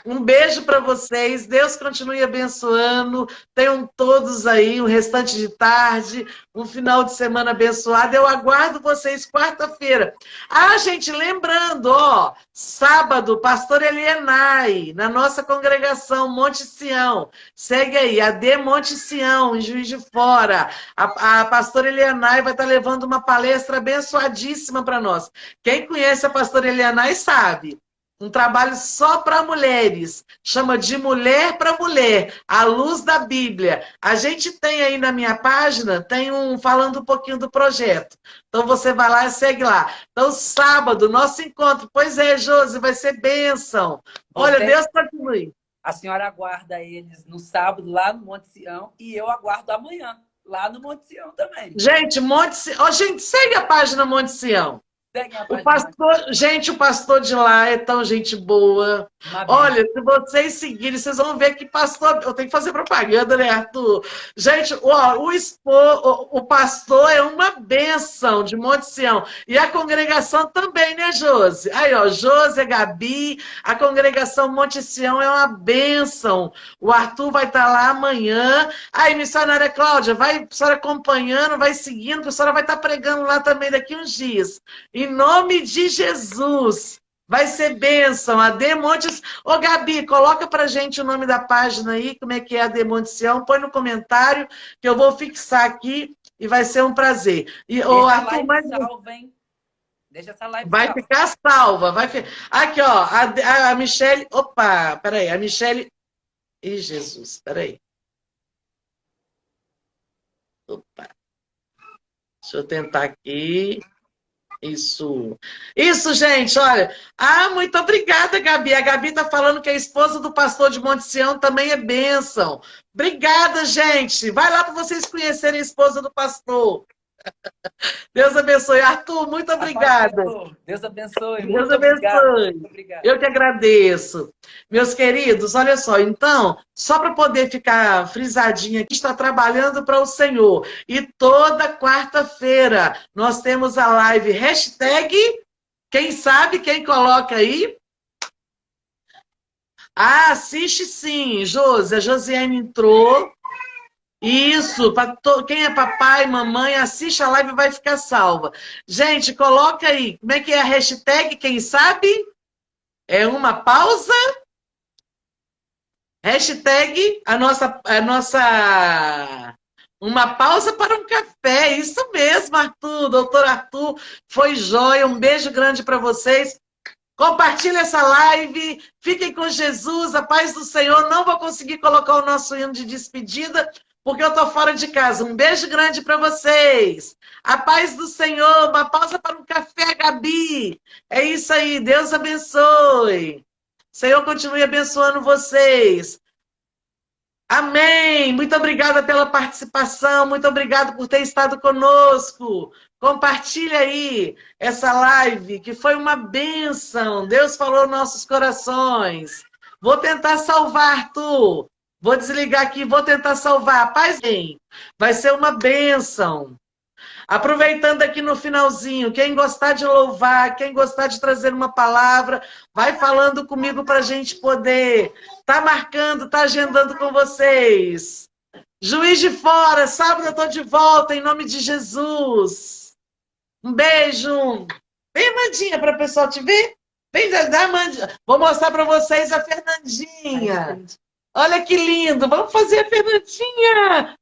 um beijo para vocês. Deus continue abençoando. Tenham todos aí um restante de tarde, um final de semana abençoado. Eu aguardo vocês quarta-feira. Ah, gente, lembrando, ó, sábado, pastor Elienay, na nossa congregação Monte Sião. Segue aí, AD Monte Sião, em Juiz de Fora. A pastora Elienay vai estar levando uma palestra abençoadíssima para nós. Quem conhece a pastora Elienay sabe. Um trabalho só para mulheres. Chama de Mulher para Mulher, à luz da Bíblia. A gente tem aí na minha página, tem falando um pouquinho do projeto. Então você vai lá e segue lá. Então, sábado, nosso encontro. Pois é, Josi, vai ser bênção. Olha, Você, Deus continue. a senhora aguarda eles no sábado lá no Monte Sião e eu aguardo amanhã lá no Monte Sião também. Gente, Monte Sião. Ó, gente, segue a página Monte Sião. Segue a O página. pastor, gente, o pastor de lá é tão gente boa. Uma benção. Olha, se vocês seguirem, vocês vão ver que pastor. Eu tenho que fazer propaganda, né, Arthur? Gente, ó, o pastor é uma bênção de Monte Sião. E a congregação também, né, Josi? Aí, ó, Josi, Gabi, a congregação Monte Sião é uma bênção. O Arthur vai estar lá amanhã. Aí, missionária Cláudia, vai, a senhora acompanhando, vai seguindo, a senhora vai estar pregando lá também daqui uns dias. Em nome de Jesus. Vai ser bênção. AD Montes. Ô, Gabi, coloca pra gente o nome da página aí, como é que é AD Monte Sião. Põe no comentário que eu vou fixar aqui e vai ser um prazer. E, ô, Deixa a Arthur, live salva, hein? Deixa essa live vai salva. ficar salva. Aqui, ó, a Michele. Opa, peraí, a Michele. Ih, Jesus, peraí. Opa. Deixa eu tentar aqui. Isso, gente, olha. Ah, muito obrigada, Gabi. A Gabi está falando que a esposa do pastor de Monte Sião também é bênção. Obrigada, gente. Vai lá para vocês conhecerem a esposa do pastor. Deus abençoe. Arthur, muito obrigada. Deus abençoe. Deus Muito abençoe. obrigado. Muito obrigado. Eu que agradeço. Meus queridos, olha só, então, só para poder ficar frisadinha aqui, está trabalhando para o Senhor. E toda quarta-feira nós temos a live hashtag, quem sabe, quem coloca aí? Ah, assiste sim, Josi. A Josiane entrou. Isso, quem é papai, mamãe, assiste a live e vai ficar salva. Gente, coloca aí, como é que é a hashtag, quem sabe? É uma pausa? Hashtag uma pausa para um café. Isso mesmo, Arthur, doutor Arthur, foi jóia. Um beijo grande para vocês. Compartilhe essa live, fiquem com Jesus, a paz do Senhor. Não vou conseguir colocar o nosso hino de despedida, porque eu estou fora de casa. Um beijo grande para vocês. A paz do Senhor. Uma pausa para um café, Gabi. É isso aí. Deus abençoe. Senhor continue abençoando vocês. Amém. Muito obrigada pela participação. Muito obrigado por ter estado conosco. Compartilha aí essa live, que foi uma bênção. Deus falou nossos corações. Vou tentar salvar, Arthur. Vou desligar aqui, vou tentar salvar. Paz, bem. Vai ser uma bênção. Aproveitando aqui no finalzinho, quem gostar de louvar, quem gostar de trazer uma palavra, vai falando comigo para a gente poder tá marcando, tá agendando com vocês. Juiz de Fora, sábado eu estou de volta, em nome de Jesus. Um beijo. Vem, Amandinha, para o pessoal te ver. Vem, dá, Amandinha. Vou mostrar para vocês a Fernandinha. Olha que lindo. Vamos fazer a Fernandinha.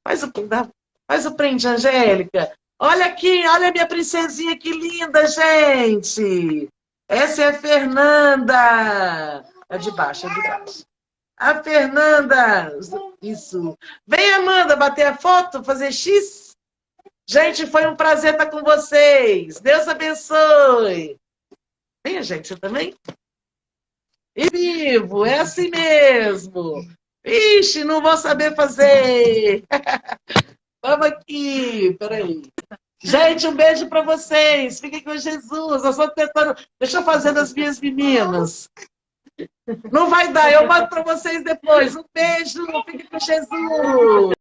Faz o print, Angélica. Olha aqui, olha a minha princesinha, que linda, gente. Essa é a Fernanda. É de baixo, é de baixo. A Fernanda, isso. Vem, Amanda, bater a foto, fazer X. Gente, foi um prazer estar com vocês. Deus abençoe. Venha, gente, você também? E vivo, é assim mesmo. Ixi, não vou saber fazer. Vamos aqui, peraí. Gente, um beijo para vocês. Fiquem com Jesus. Eu só tentando. Deixa eu fazer das minhas meninas. Não vai dar, eu mando para vocês depois. Um beijo, fiquem com Jesus.